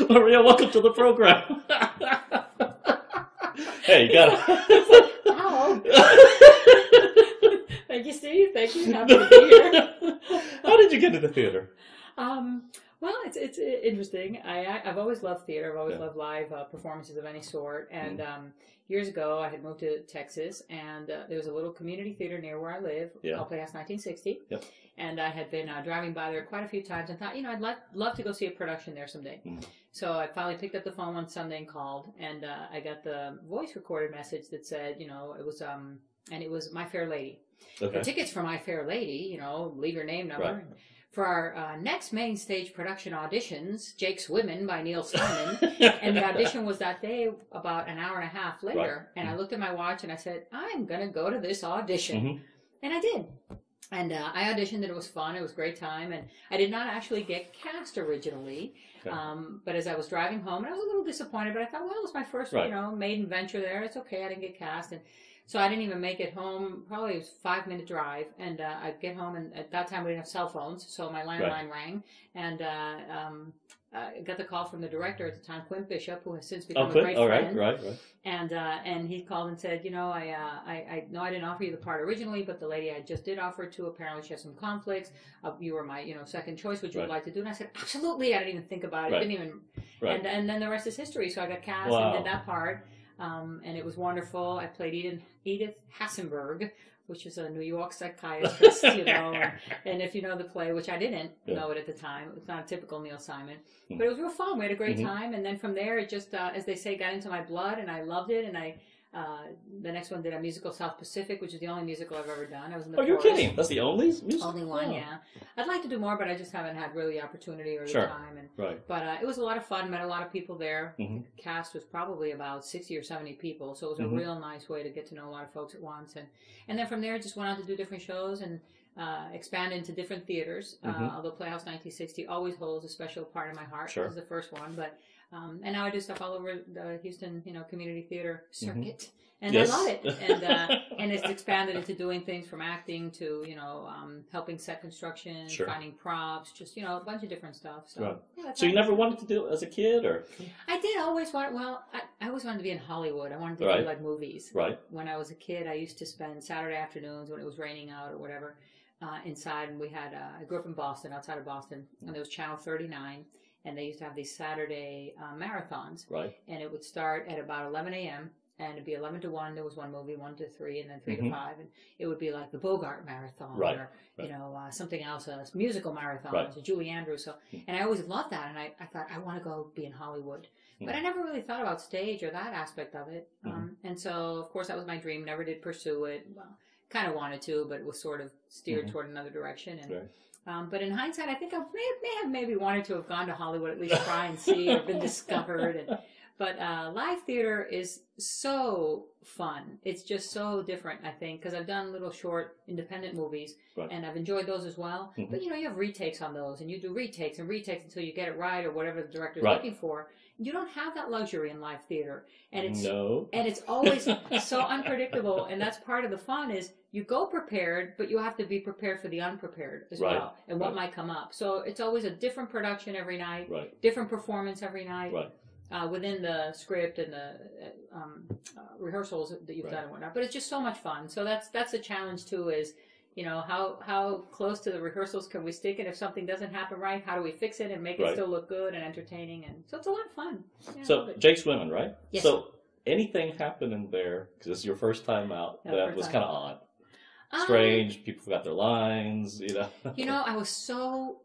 Maria, welcome to the program. Hey, you got Ow. Thank you, Steve. Thank you. Happy to be here. How did you get into the theater? Well, it's interesting. I've always loved theater. I've always loved live performances of any sort. And years ago, I had moved to Texas, and there was a little community theater near where I live called Playhouse 1960. Yep. And I had been driving by there quite a few times and thought, I'd love to go see a production there someday. So I finally picked up the phone one Sunday and called, and I got the voice recorded message that said, it was My Fair Lady. Okay. The tickets for My Fair Lady, leave your name, number. Right. For our next main stage production auditions, Jake's Women by Neil Simon. And the audition was that day about an hour and a half later. Right. And I looked at my watch and I said, I'm going to go to this audition. And I did. And I auditioned and it was fun. It was a great time. And I did not actually get cast originally. Okay. But as I was driving home, and I was a little disappointed, but I thought, well, it was my first, maiden venture there. It's okay. I didn't get cast. And so I didn't even make it home. Probably it was a 5-minute drive. And I'd get home, and at that time we didn't have cell phones. So my landline rang. And I got the call from the director at the time, Quint Bishop, who has since become a great friend. Right. And he called and said, I know I didn't offer you the part originally, but the lady I just did offer it to, apparently she has some conflicts. You were my, second choice. Would you like to do it? And I said, absolutely. I didn't even think about it. Didn't even. And then the rest is history. So I got cast and did that part. And it was wonderful. I played Edith Hassenberg, which is a New York psychiatrist, and if you know the play, which I didn't know it at the time, it was not a typical Neil Simon, but it was real fun. We had a great time, and then from there, it just, as they say, got into my blood, and I loved it, and the next one did a musical, South Pacific, which is the only musical I've ever done. I was in the chorus. You're kidding? That's the only musical? Only one, yeah. I'd like to do more, but I just haven't had really the opportunity or the time. But it was a lot of fun. Met a lot of people there. The cast was probably about 60 or 70 people, so it was a real nice way to get to know a lot of folks at once. And then from there, just went on to do different shows and expand into different theaters. Although Playhouse 1960 always holds a special part in my heart. This is the first one, but. And now I do stuff all over the Houston, community theater circuit, and I love it. And it's expanded into doing things from acting to, helping set construction, finding props, just a bunch of different stuff. So, so you never wanted to do it as a kid, or? I did always want. Well, I always wanted to be in Hollywood. I wanted to do like movies. Right. When I was a kid, I used to spend Saturday afternoons when it was raining out or whatever inside, and we had. I grew up in Boston, outside of Boston, and there was Channel 39. And they used to have these Saturday marathons. Right. And it would start at about 11 a.m. And it'd be 11 to 1. There was one movie, 1 to 3, and then 3 to 5. And it would be like the Bogart marathon or, something else, a musical marathon, so Julie Andrews. So, and I always loved that. And I thought, I want to go be in Hollywood. But I never really thought about stage or that aspect of it. And so, of course, that was my dream. Never did pursue it. Well, kind of wanted to, but it was sort of steered toward another direction. And but in hindsight, I think I may have maybe wanted to have gone to Hollywood, at least try and see or been discovered. But live theater is so fun. It's just so different, I think, because I've done little short independent movies, and I've enjoyed those as well. But, you have retakes on those, and you do retakes and retakes until you get it right or whatever the director's looking for. You don't have that luxury in live theater. And it's always so unpredictable, and that's part of the fun is you go prepared, but you have to be prepared for the unprepared as well, and what might come up. So it's always a different production every night, different performance every night, within the script and the rehearsals that you've done and whatnot. But it's just so much fun. So that's a challenge too is, how close to the rehearsals can we stick it? If something doesn't happen right, how do we fix it and make it still look good and entertaining? And so it's a lot of fun. Yeah, so Jake's Women, right? Yes. So anything happened in there, because this is your first time out, that was kind of odd? Strange, people forgot their lines, I was so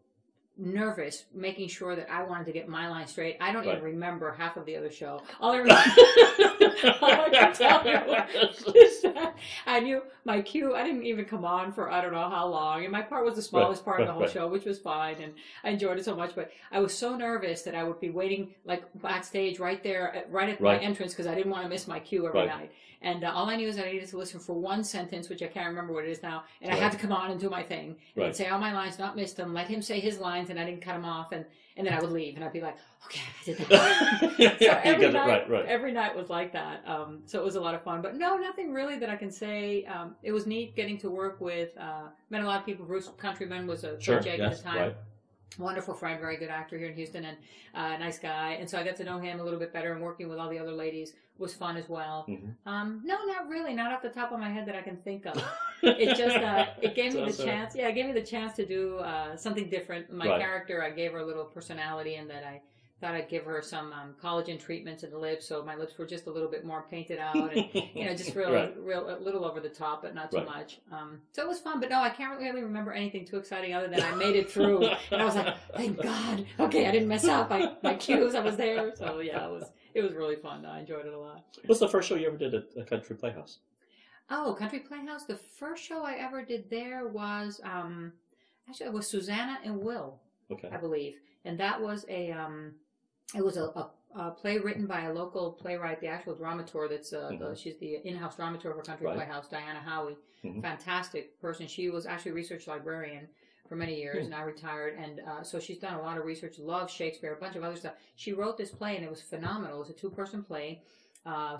nervous making sure that I wanted to get my line straight. I don't even remember half of the other show. All I can tell you is that I knew my cue. I didn't even come on for I don't know how long, and my part was the smallest part of the whole show, which was fine, and I enjoyed it so much. But I was so nervous that I would be waiting like backstage right there, right at my entrance, because I didn't want to miss my cue every night. And all I knew is that I needed to listen for one sentence, which I can't remember what it is now, and I had to come on and do my thing and say all my lines, not miss them, let him say his lines, and I didn't cut him off, and then I would leave, and I'd be like, okay, I did that. So every night was like that. So it was a lot of fun, but no, nothing really that I can say. It was neat getting to work with, met a lot of people. Bruce Countryman was a Jake at the time. wonderful friend, very good actor here in Houston, and nice guy. And so I got to know him a little bit better, and working with all the other ladies was fun as well. No, not really, not off the top of my head that I can think of. It just it gave me the chance. Yeah, it gave me the chance to do something different. My character, I gave her a little personality, and that I thought I'd give her some collagen treatments in the lips, so my lips were just a little bit more painted out, and just real a little over the top, but not too much. So it was fun, but no, I can't really remember anything too exciting other than I made it through, and I was like, thank God, okay, I didn't mess up my cues, I was there. So yeah, it was really fun. I enjoyed it a lot. What's the first show you ever did at a country playhouse? Oh, country playhouse. The first show I ever did there was actually it was Susanna and Will, I believe, and that was it was a play written by a local playwright, the actual dramaturg. That's she's the in-house dramaturg for Country Playhouse, Diana Howie. Fantastic person. She was actually a research librarian for many years, now retired, and so she's done a lot of research. Loves Shakespeare, a bunch of other stuff. She wrote this play, and it was phenomenal. It was a 2-person play.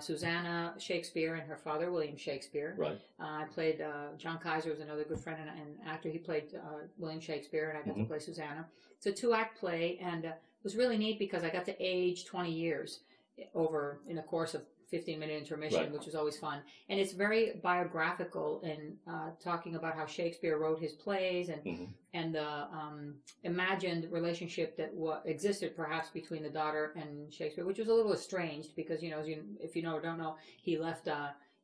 Susanna Shakespeare and her father, William Shakespeare. I played John Kaiser, was another good friend and actor. He played William Shakespeare, and I got to play Susanna. It's a 2-act play, and it was really neat because I got to age 20 years over in the course of 15-minute intermission, which was always fun. And it's very biographical in talking about how Shakespeare wrote his plays and the imagined relationship that existed perhaps between the daughter and Shakespeare, which was a little estranged because, if you know or don't know, he left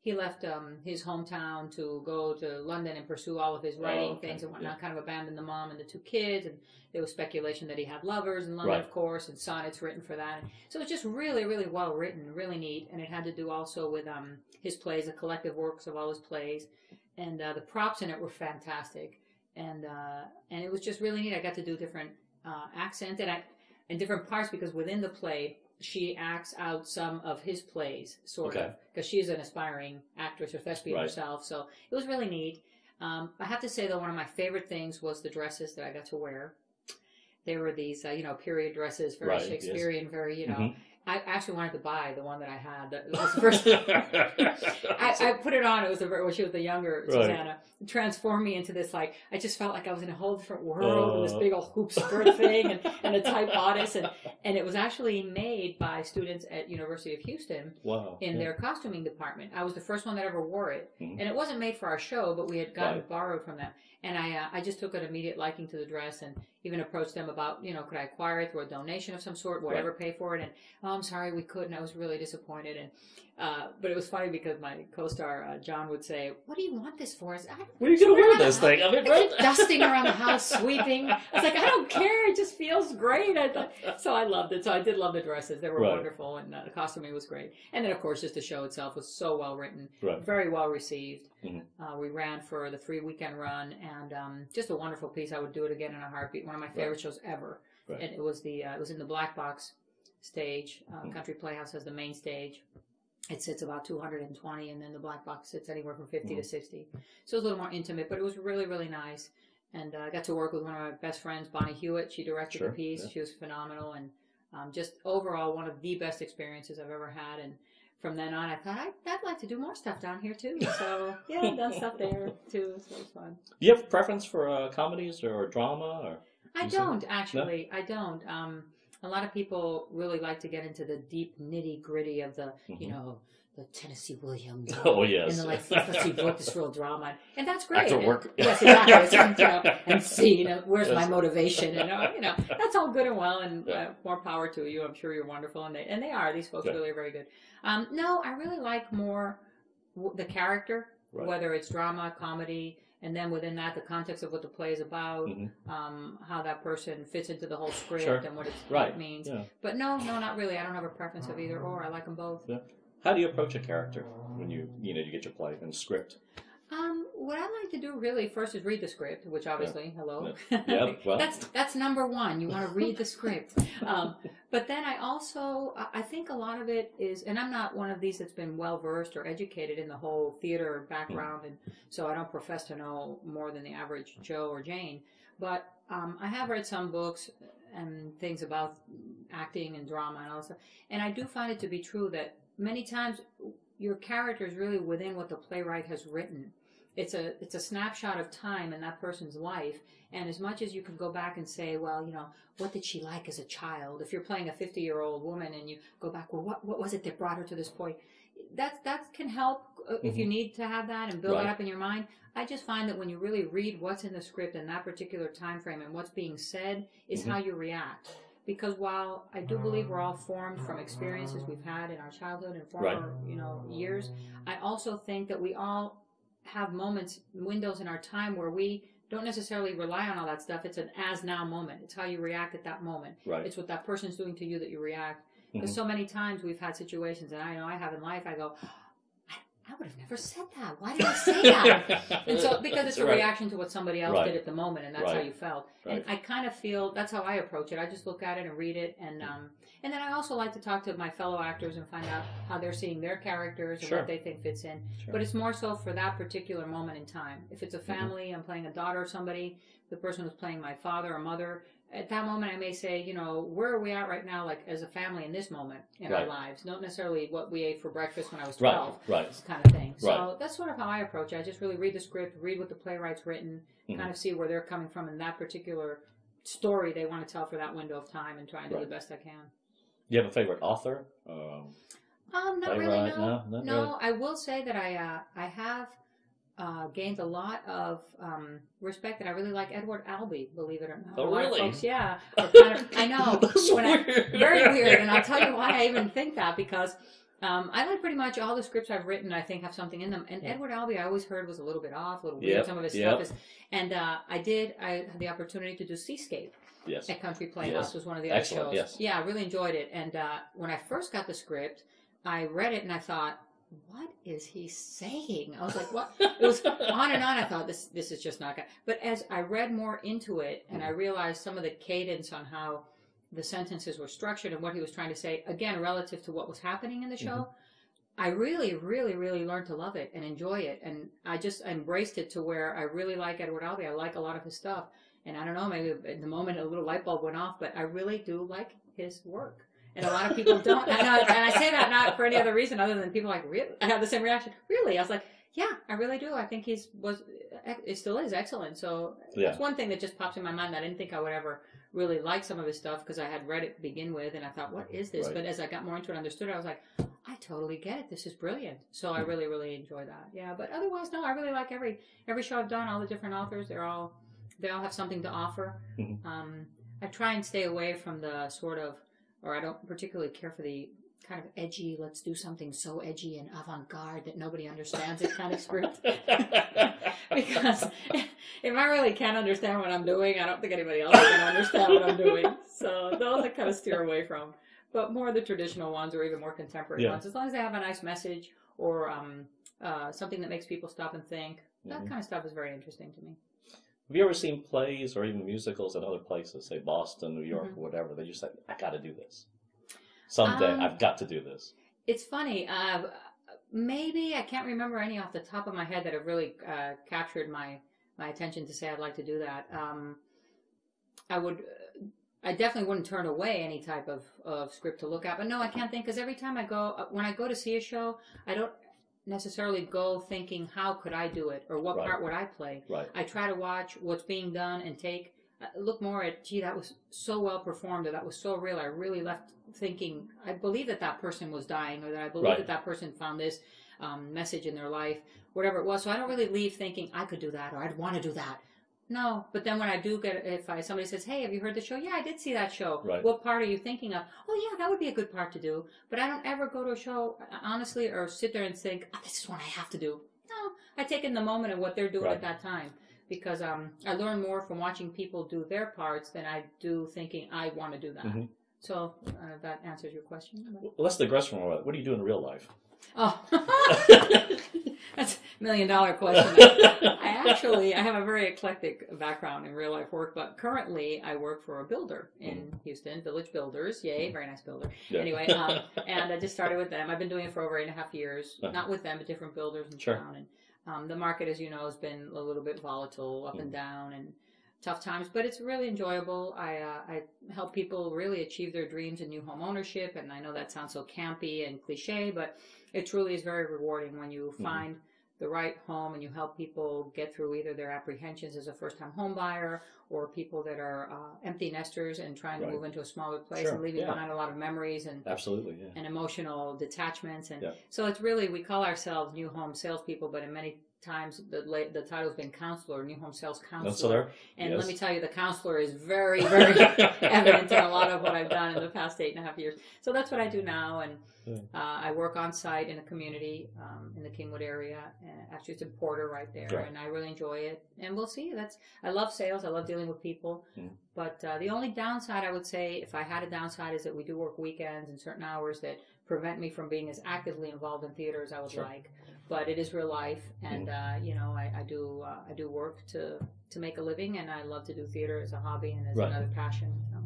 his hometown to go to London and pursue all of his writing things and whatnot, kind of abandoned the mom and the 2 kids, and there was speculation that he had lovers in London, of course, and sonnets written for that. So it's just really, really well written, really neat, and it had to do also with his plays, the collective works of all his plays, and the props in it were fantastic, and it was just really neat. I got to do different accents and different parts because within the play, she acts out some of his plays, sort of, because she's an aspiring actress or thespian herself. So it was really neat. I have to say, though, one of my favorite things was the dresses that I got to wear. They were these, period dresses, very Shakespearean, very, I actually wanted to buy the one that I had. That was the first. I put it on. It was when she was the younger Susanna. It transformed me into this I just felt like I was in a whole different world with this big old hoop skirt thing and a tight bodice, and it was actually made by students at University of Houston in their costuming department. I was the first one that ever wore it, and it wasn't made for our show, but we had gotten it borrowed from them. And I just took an immediate liking to the dress and even approached them about, could I acquire it through a donation of some sort, whatever, pay for it. And, I'm sorry, we couldn't. I was really disappointed. And but it was funny because my co-star, John, would say, what do you want this for? I said, what are you going to wear this thing? I mean, right? Dusting around the house, sweeping. I was like, I don't care. It just feels great. So I loved it. So I did love the dresses. They were wonderful. And the costuming was great. And then, of course, just the show itself was so well written, very well received. We ran for the 3-weekend run, and just a wonderful piece. I would do it again in a heartbeat. One of my favorite shows ever. And it was it was in the Black Box stage. Country Playhouse has the main stage. It sits about 220, and then the Black Box sits anywhere from 50 to 60. So it was a little more intimate, but it was really, really nice. And I got to work with one of my best friends, Bonnie Hewitt. She directed the piece. She was phenomenal, and just overall one of the best experiences I've ever had. And from then on, I thought I'd like to do more stuff down here too. So yeah, I've done stuff there too. So it was fun. Do you have a preference for comedies or drama? Or I don't actually. No? I don't. A lot of people really like to get into the deep nitty gritty of the, the Tennessee Williams. Oh, yes. And let's see, wrote this real drama. And that's great. After work. Yes, exactly. And see, where's my motivation? And, that's all good and well, and more power to you. I'm sure you're wonderful. And they are. These folks really are very good. No, I really like more the character, whether it's drama, comedy, and then within that, the context of what the play is about, how that person fits into the whole script and what it means. Yeah. But no, not really. I don't have a preference of either or. I like them both. Yeah. How do you approach a character when you get your play and script? What I like to do really first is read the script, which obviously, hello. Yeah, well. That's number one. You want to read the script. But then I think a lot of it is, and I'm not one of these that's been well-versed or educated in the whole theater background, and so I don't profess to know more than the average Joe or Jane. But I have read some books and things about acting and drama and all that stuff, and I do find it to be true that many times your character is really within what the playwright has written. it's a snapshot of time in that person's life. And as much as you could go back and say, well, you know, what did she like as a child? If you're playing a 50-year-old woman and you go back, well, what was it that brought her to this point? That can help if you need to have that and build it up in your mind. I just find that when you really read what's in the script in that particular time frame and what's being said is how you react. Because while I do believe we're all formed from experiences we've had in our childhood and former, you know, years, I also think that we all have moments, windows in our time where we don't necessarily rely on all that stuff. It's an as-now moment. It's how you react at that moment. It's what that person's doing to you that you react. Because so many times we've had situations, and I know I have in life, I go, I would have never said that. Why did I say that? And so, because it's a reaction to what somebody else did at the moment, and that's how you felt. And I kind of feel, that's how I approach it. I just look at it and read it, and then I also like to talk to my fellow actors and find out how they're seeing their characters and what they think fits in. But it's more so for that particular moment in time. If it's a family, I'm playing a daughter of somebody, the person who's playing my father or mother, at that moment I may say, you know, where are we at right now, like as a family in this moment in our lives? Not necessarily what we ate for breakfast when I was 12, kind of thing. So that's sort of how I approach it. I just really read the script, read what the playwright's written, kind of see where they're coming from in that particular story they want to tell for that window of time, and try and do the best I can. Do you have a favorite author? Not really, no. Really. I will say that I have gained a lot of respect, and I really like Edward Albee, believe it or not. Oh, really? Folks, yeah. Kind of, I know. Weird. Very weird, and I'll tell you why I even think that, because I like pretty much all the scripts I've written, I think, have something in them. And Edward Albee, I always heard, was a little bit off, a little weird. Some of his stuff is. And I had the opportunity to do Seascape at Country Playhouse. Was one of the other shows. Yeah, I really enjoyed it. And when I first got the script, I read it and I thought, what is he saying? I was like, what? It was on and on. I thought, this is just not good. But as I read more into it, and I realized some of the cadence on how the sentences were structured and what he was trying to say, again, relative to what was happening in the show, I really, really, really learned to love it and enjoy it. And I just embraced it to where I really like Edward Albee. I like a lot of his stuff. And I don't know, maybe at the moment a little light bulb went off, but I really do like his work. And a lot of people don't. And I say that not for any other reason other than people like, really? I have the same reaction. Really? I was like, yeah, I really do. I think it still is excellent. So that's one thing that just pops in my mind. I didn't think I would ever really like some of his stuff because I had read it to begin with, and I thought, what is this? But as I got more into it and understood it, I was like, I totally get it. This is brilliant. So I really, really enjoy that. Yeah, but otherwise, no, I really like every show I've done, all the different authors. They all have something to offer. I try and stay away from the sort of, or I don't particularly care for the kind of edgy, let's do something so edgy and avant-garde that nobody understands it kind of script. Because if I really can't understand what I'm doing, I don't think anybody else can understand what I'm doing. So those I kind of steer away from. But more the traditional ones or even more contemporary ones, as long as they have a nice message or something that makes people stop and think, that kind of stuff is very interesting to me. Have you ever seen plays or even musicals at other places, say Boston, New York, or whatever, that you say, I got to do this? Someday, I've got to do this. It's funny. Maybe, I can't remember any off the top of my head that have really captured my attention to say I'd like to do that. I definitely wouldn't turn away any type of script to look at. But no, I can't think, because every time when I go to see a show, I don't necessarily go thinking, how could I do it? Or what part would I play? I try to watch what's being done and look more at, gee, that was so well performed, or that was so real. I really left thinking, I believe that person was dying, or that I believe that person found this message in their life, whatever it was. So I don't really leave thinking, I could do that, or I'd want to do that. No, but then when I do somebody says, hey, have you heard the show? Yeah, I did see that show. What part are you thinking of? Oh, yeah, that would be a good part to do. But I don't ever go to a show, honestly, or sit there and think, this is what I have to do. No, I take in the moment of what they're doing at that time. Because I learn more from watching people do their parts than I do thinking, I want to do that. So that answers your question. Well, let's digress from what do you do in real life? Oh, that's $1 million question. I have a very eclectic background in real life work, but currently I work for a builder in Houston, Village Builders. Yay, very nice builder. Anyway, and I just started with them. I've been doing it for over 8.5 years, not with them, but different builders in town. And the market, as you know, has been a little bit volatile, up and down, and tough times, but it's really enjoyable. I help people really achieve their dreams in new home ownership, and I know that sounds so campy and cliche, but it truly is very rewarding when you find the right home and you help people get through either their apprehensions as a first-time home buyer or people that are empty nesters and trying to move into a smaller place and leaving behind a lot of memories and and emotional detachments. And so it's really, we call ourselves new home salespeople, but in many times the title's been counselor, new home sales counselor. And let me tell you, the counselor is very, very evident in a lot of what I've done in the past 8.5 years. So that's what I do now. And I work on site in a community in the Kingwood area. Actually, it's in Porter right there, and I really enjoy it. And we'll see. I love sales. I love dealing with people. But the only downside, I would say, if I had a downside, is that we do work weekends and certain hours that prevent me from being as actively involved in theater as I would like. But it is real life, and you know, I do work to make a living, and I love to do theater as a hobby and as another passion. So.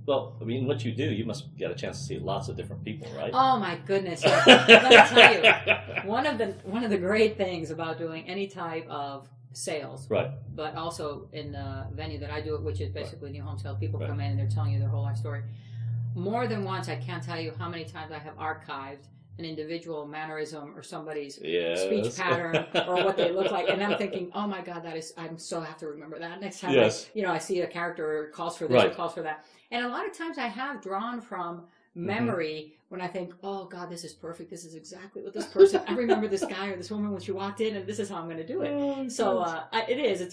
Well, I mean, what you do, you must get a chance to see lots of different people, right? Oh my goodness! Let me tell you, one of the great things about doing any type of sales, but also in the venue that I do it, which is basically new home sales. People come in and they're telling you their whole life story. More than once, I can't tell you how many times I have archived an individual mannerism or somebody's speech pattern or what they look like, and I'm thinking, oh my God, I'm so have to remember that next time. I see a character calls for this or calls for that, and a lot of times I have drawn from memory when I think, oh God, this is perfect. This is exactly what this person. I remember this guy or this woman when she walked in, and this is how I'm going to do it. It's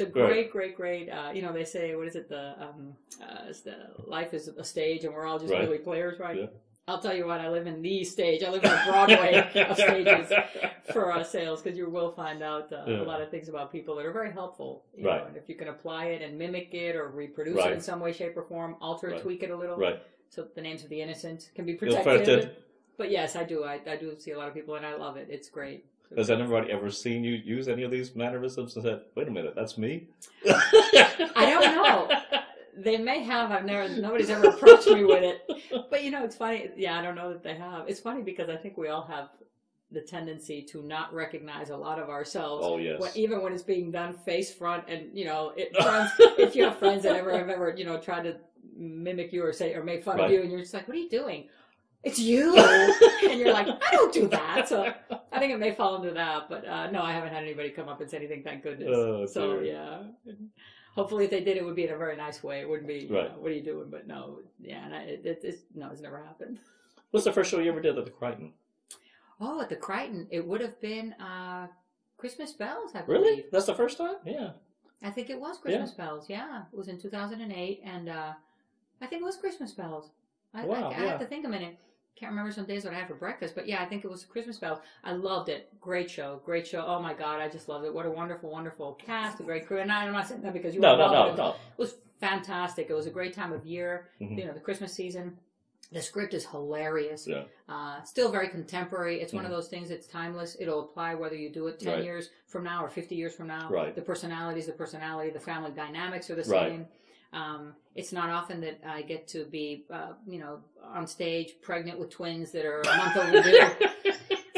a great. You know, they say, what is it? It's the life is a stage, and we're all just really players, right? Yeah. I'll tell you what, I live in the stage. I live in a Broadway of stages for sales, because you will find out a lot of things about people that are very helpful. You know, and if you can apply it and mimic it or reproduce it in some way, shape, or form, alter it, tweak it a little, so the names of the innocent can be protected. But yes, I do. I do see a lot of people, and I love it. It's great. Has anybody ever seen you use any of these mannerisms and said, wait a minute, that's me? I don't know. They may have. Nobody's ever approached me with it. But you know, it's funny. Yeah, I don't know that they have. It's funny because I think we all have the tendency to not recognize a lot of ourselves. Oh yes. Even when it's being done face front, and you know, if you have friends that have ever you know tried to mimic you or make fun of you, and you're just like, what are you doing? It's you, and you're like, I don't do that. So I think it may fall into that. But no, I haven't had anybody come up and say anything. Thank goodness. So yeah. Hopefully, if they did, it would be in a very nice way. It wouldn't be, you know, what are you doing? But no, it's never happened. What's the first show you ever did at the Crighton? Oh, at the Crighton, it would have been Christmas Bells, I believe. Really? That's the first time? Yeah. I think it was Christmas Bells, yeah. It was in 2008, and I think it was Christmas Bells. I have to think a minute. Can't remember some days what I had for breakfast, but yeah, I think it was Christmas Bells. I loved it. Great show. Oh my God, I just loved it. What a wonderful, wonderful cast, a great crew. And I'm not saying that because you were involved. No. It was fantastic. It was a great time of year. You know, the Christmas season. The script is hilarious. Yeah. Still very contemporary. It's one of those things that's timeless. It'll apply whether you do it 10 years from now or 50 years from now. Right. The personality, the family dynamics are the same. It's not often that I get to be, you know, on stage pregnant with twins that are a month overdue.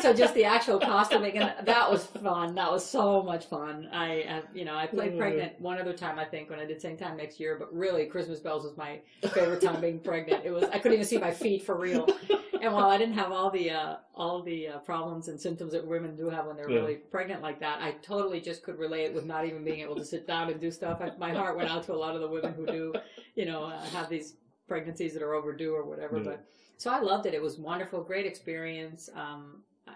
So just the actual costuming, and that was fun. That was so much fun. I played pregnant one other time, I think, when I did Same Time Next Year. But really, Christmas Bells was my favorite time being pregnant. I couldn't even see my feet for real. And while I didn't have all the problems and symptoms that women do have when they're really pregnant like that, I totally just could relate with not even being able to sit down and do stuff. My heart went out to a lot of the women who do, you know, have these pregnancies that are overdue or whatever. But so I loved it. It was wonderful, great experience.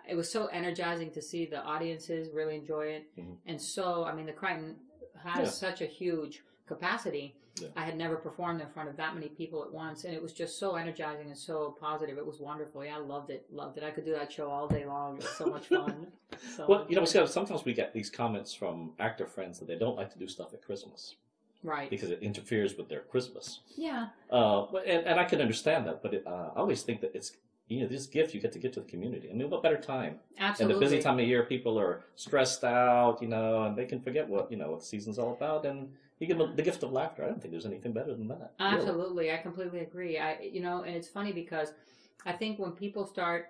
It was so energizing to see the audiences really enjoy it. And so, I mean, the Crighton has such a huge capacity. I had never performed in front of that many people at once, and it was just so energizing and so positive. It was wonderful. Yeah, I loved it. I could do that show all day long. It was so much fun. So, well, you know, sometimes we get these comments from actor friends that they don't like to do stuff at Christmas. Right. Because it interferes with their Christmas. Yeah. And I can understand that, but I always think that it's, you know, this gift you get to give to the community. I mean, what better time? Absolutely. And the busy time of year, people are stressed out, you know, and they can forget what the season's all about, and you give them the gift of laughter. I don't think there's anything better than that. Absolutely. Really. I completely agree. And it's funny because I think when people start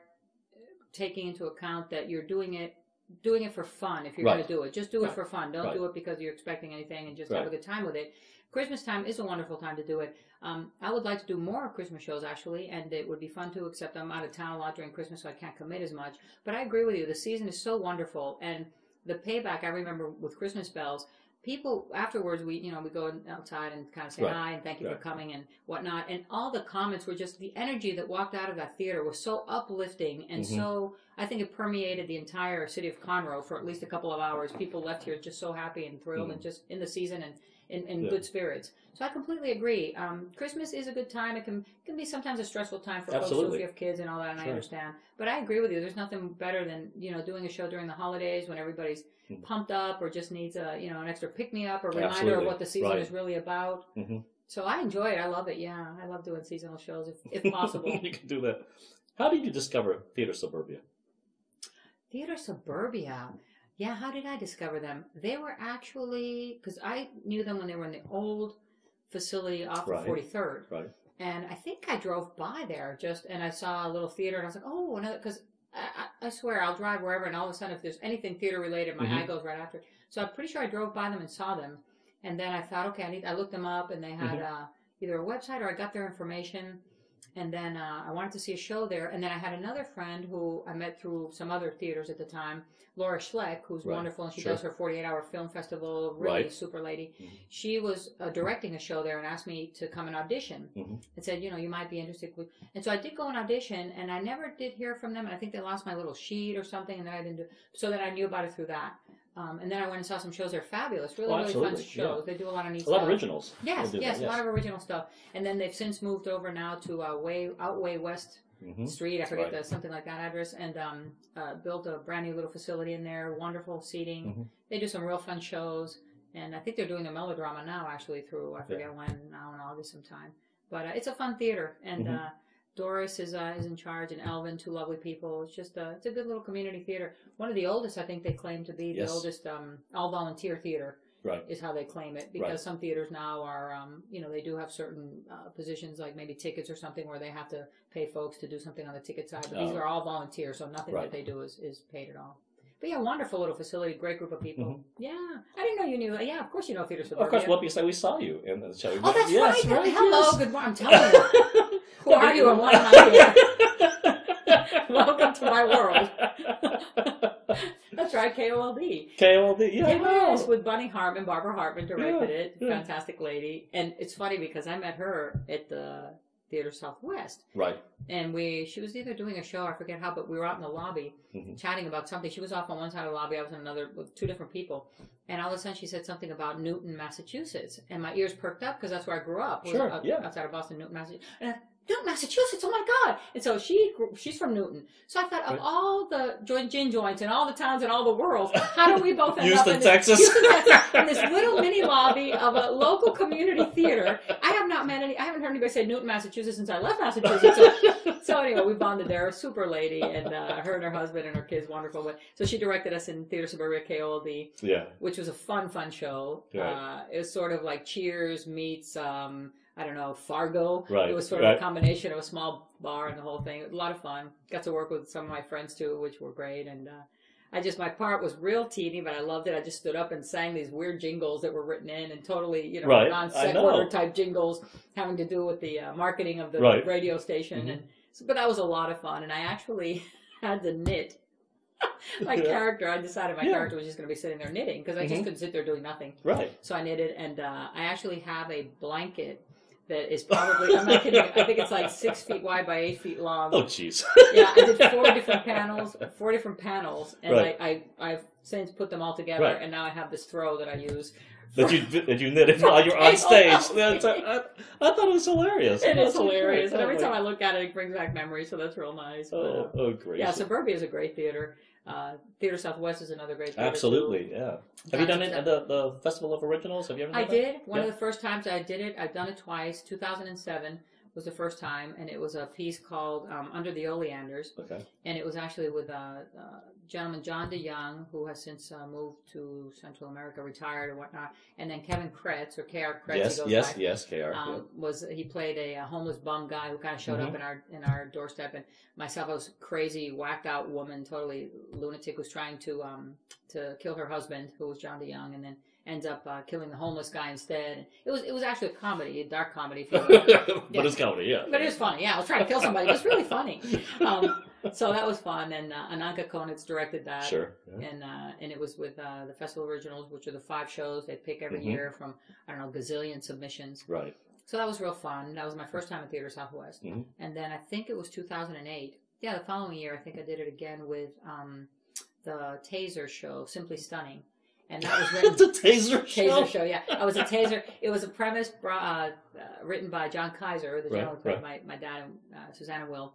taking into account that you're doing it for fun, if you're going to do it, just do it for fun. Don't do it because you're expecting anything, and just have a good time with it. Christmas time is a wonderful time to do it. I would like to do more Christmas shows, actually, and it would be fun to, except I'm out of town a lot during Christmas, so I can't commit as much. But I agree with you. The season is so wonderful, and the payback, I remember with Christmas bells, people afterwards, we go outside and kind of say hi and thank you for coming and whatnot. And all the comments were just the energy that walked out of that theater was so uplifting and so, I think it permeated the entire city of Conroe for at least a couple of hours. People left here just so happy and thrilled and just in the season and in good spirits. So I completely agree. Christmas is a good time. It can be sometimes a stressful time for folks who have kids and all that, and I understand. But I agree with you. There's nothing better than doing a show during the holidays when everybody's pumped up or just needs an extra pick-me-up or reminder of what the season is really about. So I enjoy it. I love it. Yeah, I love doing seasonal shows if possible. You can do that. How did you discover Theater Suburbia? Theater Suburbia. Yeah, how did I discover them? They were actually, because I knew them when they were in the old facility off of 43rd. Right. And I think I drove by there and I saw a little theater and I was like, oh, another, because I swear I'll drive wherever and all of a sudden if there's anything theater related, my eye goes right after it. So I'm pretty sure I drove by them and saw them. And then I thought, okay, I looked them up and they had either a website or I got their information. And then I wanted to see a show there. And then I had another friend who I met through some other theaters at the time, Laura Schleck, who's wonderful. And she does her 48-hour film festival, really super lady. She was directing a show there and asked me to come and audition. And said, you might be interested. And so I did go and audition. And I never did hear from them. And I think they lost my little sheet or something. And then I didn't do so then I knew about it through that. And then I went and saw some shows. They're fabulous, really fun shows. Yeah. They do a lot of neat stuff. A lot of originals. Yes, a lot of original stuff. And then they've since moved over now to Way West Street. I forget something like that address. And built a brand new little facility in there. Wonderful seating. They do some real fun shows. And I think they're doing a melodrama now, actually, through I forget when, now in August sometime. But it's a fun theater. And Doris is in charge, and Elvin, two lovely people. It's just it's a good little community theater. One of the oldest, I think they claim to be the oldest all-volunteer theater. Is how they claim it, because some theaters now are, they do have certain positions like maybe tickets or something where they have to pay folks to do something on the ticket side. But these are all volunteer, so nothing that they do is paid at all. But yeah, wonderful little facility, great group of people. Yeah, I didn't know you knew. Yeah, of course you know Theater Suburbia. Of course, we saw you in the show. Oh, that's right. Hello, good morning. I'm telling you. Who are you and why am I here? Welcome to my world. That's right, KOLD. KOLD, yeah. Yes, with Bunny Hartman. Barbara Hartman directed it. Fantastic lady. And it's funny because I met her at the Theater Southwest. Right. And she was either doing a show, I forget how, but we were out in the lobby chatting about something. She was off on one side of the lobby, I was on another with two different people. And all of a sudden she said something about Newton, Massachusetts. And my ears perked up because that's where I grew up. Outside of Boston, Newton, Massachusetts. And Newton, Massachusetts, oh my God. And so she's from Newton. So I thought of all the gin joints and all the towns in all the world, how do we both end up in Texas, in this little mini lobby of a local community theater? I haven't heard anybody say Newton, Massachusetts since I left Massachusetts. So anyway, we bonded there. A super lady, and her and her husband and her kids, wonderful. But so she directed us in Theater Suburbia KOLD, which was a fun show. Right. It was sort of like Cheers meets I don't know, Fargo. Right. It was sort of a combination of a small bar and the whole thing. It was a lot of fun. Got to work with some of my friends too, which were great. And my part was real teeny, but I loved it. I just stood up and sang these weird jingles that were written in and totally, non-sequitur type jingles having to do with the marketing of the radio station. But that was a lot of fun. And I actually had to knit. My character, I decided my character was just going to be sitting there knitting because I just couldn't sit there doing nothing. Right. So I knitted, and I actually have a blanket that is probably, I'm not kidding, I think it's like 6 feet wide by 8 feet long. Oh, jeez. Yeah, I did 4 different panels, and I've since put them all together, and now I have this throw that I use. That you knitted while you're on stage. I thought it was hilarious. It is hilarious, and every time I look at it, it brings back memories, so that's real nice. Great. Yeah, Suburbia is a great theater. Theater Southwest is another great theater. Absolutely, yeah. Have you done it at the Festival of Originals? Have you ever done that? I did. One of the first times I did it. I've done it twice. 2007 was the first time, and it was a piece called Under the Oleanders. Okay. And it was actually with gentleman, John DeYoung, who has since moved to Central America, retired or whatnot, and then Kevin Kretz, or K.R. Kretz. Yes, K.R. He played a homeless bum guy who kind of showed up in our doorstep, and myself, I was a crazy, whacked out woman, totally lunatic, was trying to kill her husband, who was John DeYoung, and then ends up killing the homeless guy instead. It was actually a comedy, a dark comedy. But it's comedy, yeah. But it was funny, yeah. I was trying to kill somebody. It was really funny. So that was fun, and Ananka Konitz directed that. Sure. Yeah. And it was with the Festival Originals, which are the 5 shows they pick every year from, I don't know, gazillion submissions. Right. So that was real fun. That was my first time at Theater Southwest. And then I think it was 2008. Yeah, the following year, I think I did it again with the Taser show, Simply Stunning. And that was written... The Taser show? Taser show, yeah. I was a Taser. It was a premise written by John Kaiser, the gentleman who played my dad and Susanna and Will.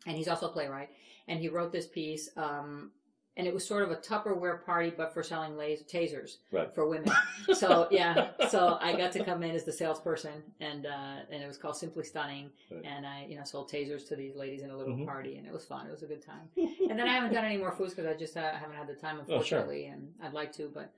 And he's also a playwright. And he wrote this piece, and it was sort of a Tupperware party, but for selling tasers for women. So, yeah. So I got to come in as the salesperson, and it was called Simply Stunning. Right. And I, sold tasers to these ladies in a little party, and it was fun. It was a good time. And then I haven't done any more foods because I just haven't had the time, unfortunately, and I'd like to, but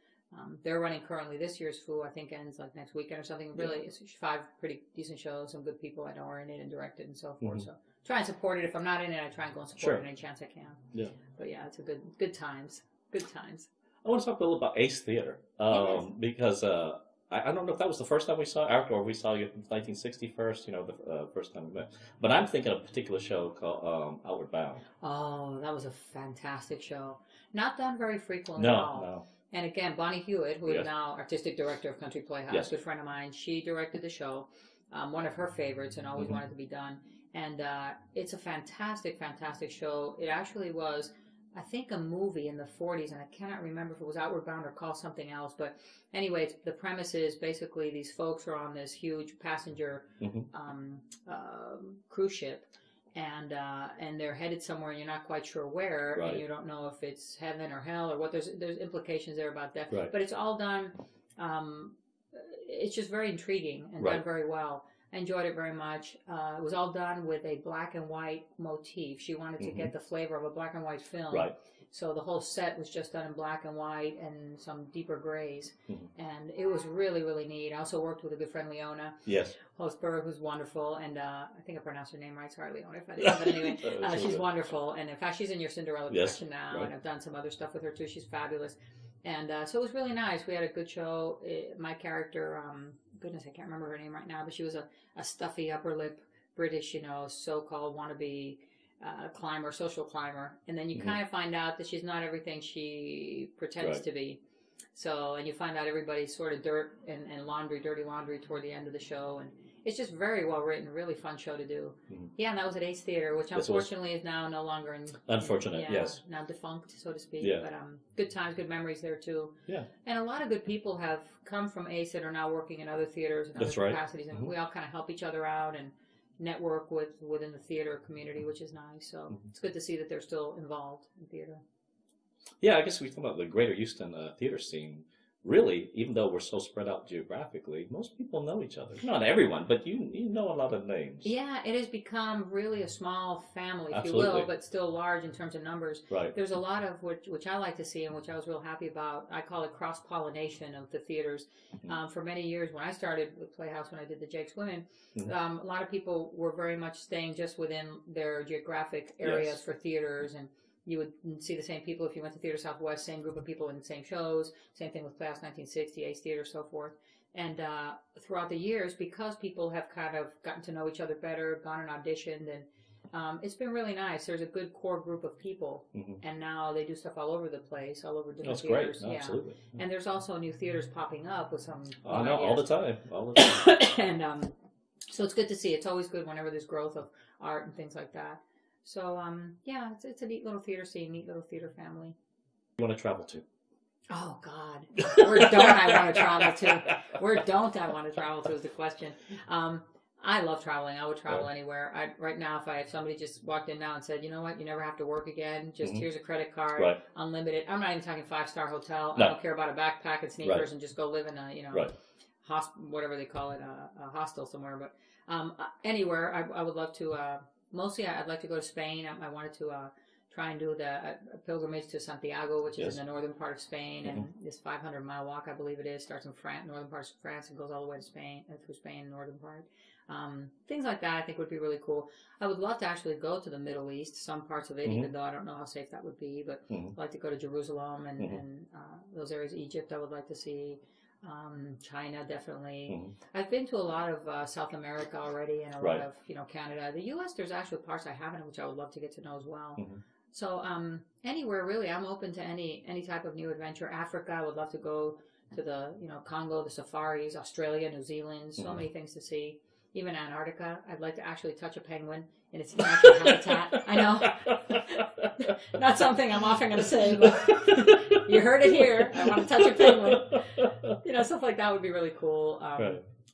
they're running currently this year's Foo, I think ends like next weekend or something. Really, it's 5 pretty decent shows, some good people I know are in it and directed and so forth. So try and support it. If I'm not in it, I try and go and support it any chance I can. Yeah. But yeah, it's a good times. Good times. I want to talk a little about Ace Theater because I don't know if that was the first time we saw it or we saw you in 1960 first, the first time we met. But I'm thinking of a particular show called Outward Bound. Oh, that was a fantastic show. Not done very frequently at all. No. And again, Bonnie Hewitt, who is now artistic director of Country Playhouse, good friend of mine, she directed the show. One of her favorites and always wanted to be done. And it's a fantastic, fantastic show. It actually was, I think, a movie in the 40s, and I cannot remember if it was Outward Bound or called something else. But anyway, the premise is basically these folks are on this huge passenger cruise ship, and they're headed somewhere, and you're not quite sure where, and you don't know if it's heaven or hell or what. There's implications there about death, but it's all done. It's just very intriguing and done very well. I enjoyed it very much. It was all done with a black and white motif. She wanted to get the flavor of a black and white film. Right. So the whole set was just done in black and white and some deeper grays. And it was really, really neat. I also worked with a good friend, Leona. Yes. Hosberg, who's wonderful. And I think I pronounced her name right. Sorry, Leona, if I didn't. But anyway, she's wonderful. And in fact, she's in your Cinderella collection now. And I've done some other stuff with her too. She's fabulous. And so it was really nice. We had a good show. My character... goodness, I can't remember her name right now, but she was a stuffy upper lip British, so-called wannabe climber, social climber. And then you kind of find out that she's not everything she pretends to be. So, and you find out everybody's sort of dirt and dirty laundry toward the end of the show. And it's just very well written, really fun show to do. Yeah, and that was at Ace Theater, which unfortunately is now no longer in... Yes. Now defunct, so to speak. Yeah. But good times, good memories there too. Yeah. And a lot of good people have come from Ace that are now working in other theaters and other capacities. And we all kind of help each other out and network within the theater community, which is nice. So it's good to see that they're still involved in theater. Yeah, I guess we talk about the greater Houston theater scene. Really, even though we're so spread out geographically, most people know each other. Not everyone, but you know a lot of names. Yeah, it has become really a small family, if you will, but still large in terms of numbers. Right. There's a lot of which I like to see and which I was real happy about. I call it cross-pollination of the theaters. For many years, when I started with Playhouse, when I did the Jake's Women, a lot of people were very much staying just within their geographic areas for theaters, and you would see the same people if you went to Theater Southwest, same group of people in the same shows. Same thing with Class 1960, Ace Theater, so forth. And throughout the years, because people have kind of gotten to know each other better, gone and auditioned, and it's been really nice. There's a good core group of people, and now they do stuff all over the place, all over different theaters. That's great. Absolutely. And there's also new theaters popping up with some... I know, all the time. And so it's good to see. It's always good whenever there's growth of art and things like that. So, yeah, it's a neat little theater scene, neat little theater family. You want to travel to? Oh, God. Where don't I want to travel to? Where don't I want to travel to is the question. I love traveling. I would travel anywhere. Right now, if somebody just walked in now and said, you know what, you never have to work again, just here's a credit card, unlimited. I'm not even talking 5-star hotel. No. I don't care about a backpack and sneakers and just go live in a, whatever they call it, a hostel somewhere. But anywhere, I would love to... Mostly, I'd like to go to Spain. I wanted to try and do a pilgrimage to Santiago, which is in the northern part of Spain, and this 500-mile walk, I believe it is, starts in northern parts of France and goes all the way to Spain, through Spain, northern part. Things like that I think would be really cool. I would love to actually go to the Middle East, some parts of it, even though I don't know how safe that would be, but I'd like to go to Jerusalem and those areas. Egypt I would like to see. China, definitely. I've been to a lot of South America already, and a lot of Canada. The U.S. There's actually parts I haven't, which I would love to get to know as well. So anywhere really, I'm open to any type of new adventure. Africa, I would love to go to the Congo, the safaris, Australia, New Zealand. So many things to see. Even Antarctica, I'd like to actually touch a penguin in its natural habitat. I know, not something I'm often going to say, but you heard it here. I want to touch a penguin. Stuff like that would be really cool.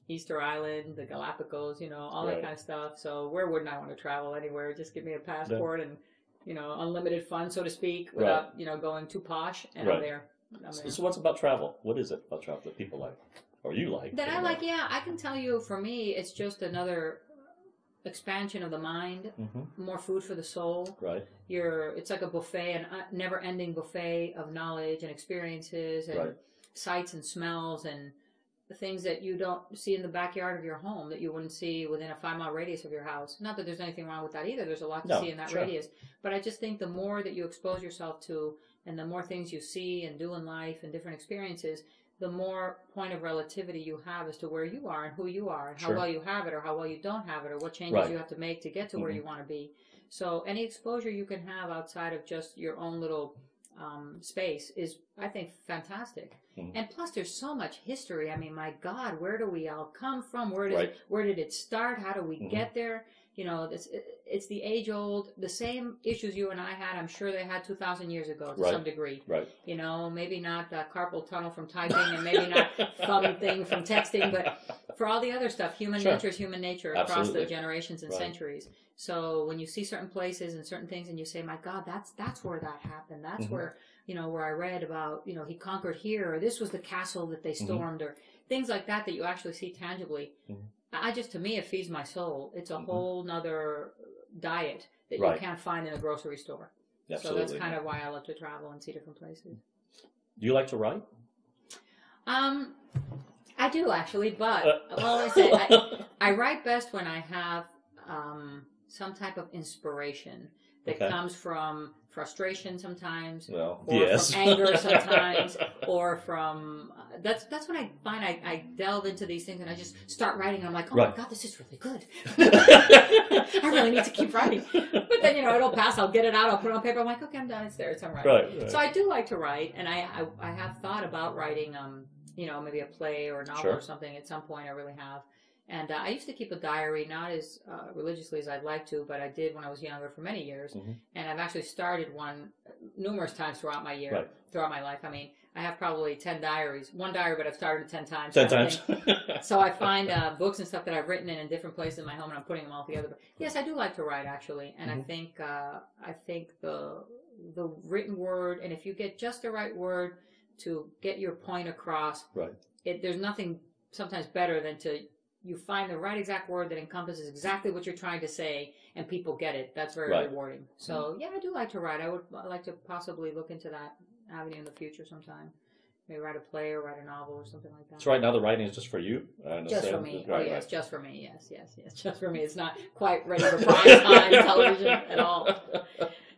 Easter Island, the Galapagos, all that kind of stuff. So where wouldn't I want to travel anywhere? Just give me a passport and, unlimited fun, so to speak, without, going too posh, and I'm there. So what's about travel? What is it about travel that people like? Or you like? That I like, I can tell you, for me, it's just another expansion of the mind, more food for the soul. It's like a buffet, a never-ending buffet of knowledge and experiences and sights and smells and the things that you don't see in the backyard of your home that you wouldn't see within a 5-mile radius of your house. Not that there's anything wrong with that either. There's a lot to see in that radius. But I just think the more that you expose yourself to and the more things you see and do in life and different experiences, the more point of relativity you have as to where you are and who you are and how well you have it or how well you don't have it or what changes you have to make to get to where you want to be. So any exposure you can have outside of just your own little space is, I think, fantastic. And plus, there's so much history. I mean, my God, where do we all come from? Where did it start? How do we get there? It's the age-old, the same issues you and I had, I'm sure they had 2,000 years ago to some degree. Maybe not carpal tunnel from typing and maybe not thumb thing from texting, but for all the other stuff, human nature is human nature across the generations and centuries. So when you see certain places and certain things and you say, my God, that's where that happened. That's where, where I read about, he conquered here, or this was the castle that they stormed, or things like that you actually see tangibly. To me, it feeds my soul. It's a whole nother diet that you can't find in a grocery store. Absolutely. So that's kind of why I love to travel and see different places. Do you like to write? I do actually, but I write best when I have some type of inspiration that comes from frustration sometimes, or from anger sometimes, or from that's when I find I delve into these things and I just start writing. And I'm like, oh my God, this is really good. I really need to keep writing. But then it'll pass. I'll get it out. I'll put it on paper. I'm like, okay, I'm done. It's there. It's all right. So I do like to write, and I have thought about writing maybe a play or a novel or something at some point. I really have. And I used to keep a diary, not as religiously as I'd like to, but I did when I was younger for many years. And I've actually started one numerous times throughout my throughout my life. I mean, I have probably 10 diaries. One diary, but I've started it 10 times. 10 times. So I find books and stuff that I've written in different places in my home, and I'm putting them all together. But yes, I do like to write, actually. And I think the written word, and if you get just the right word to get your point across, there's nothing sometimes better than you find the right exact word that encompasses exactly what you're trying to say, and people get it. That's very rewarding. So, I do like to write. I would like to possibly look into that avenue in the future sometime. Maybe write a play or write a novel or something like that. So right now the writing is just for you? Just for me. Yes, just for me. Yes, just for me. It's not quite ready for prime time television at all.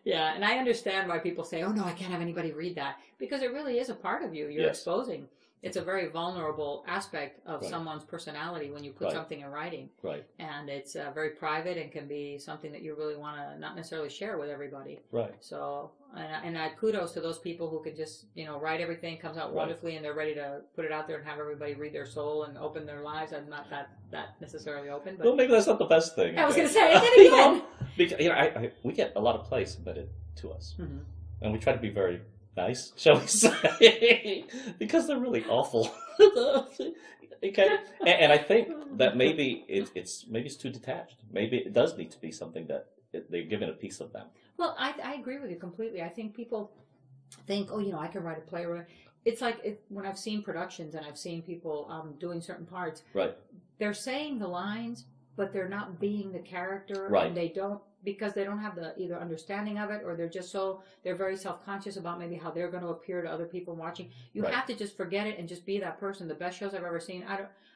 Yeah, and I understand why people say, oh, no, I can't have anybody read that. Because it really is a part of you. You're exposing. It's a very vulnerable aspect of someone's personality when you put something in writing. And it's very private and can be something that you really want to not necessarily share with everybody. So, and I kudos to those people who can just, write everything, comes out wonderfully, and they're ready to put it out there and have everybody read their soul and open their lives. I'm not that necessarily open. But well, maybe that's not the best thing. I was going to say, and then again. Because, we get a lot of plays submitted to us. And we try to be very nice, shall we say, because they're really awful. Okay, and I think that maybe it's too detached. Maybe it does need to be something that they're given a piece of them. Well, I agree with you completely. I think people think, oh, I can write a play. It's like when I've seen productions and I've seen people doing certain parts. They're saying the lines, but they're not being the character, and they don't, because they don't have the either understanding of it, or they're very self-conscious about maybe how they're going to appear to other people watching. You have to just forget it and just be that person. The best shows I've ever seen,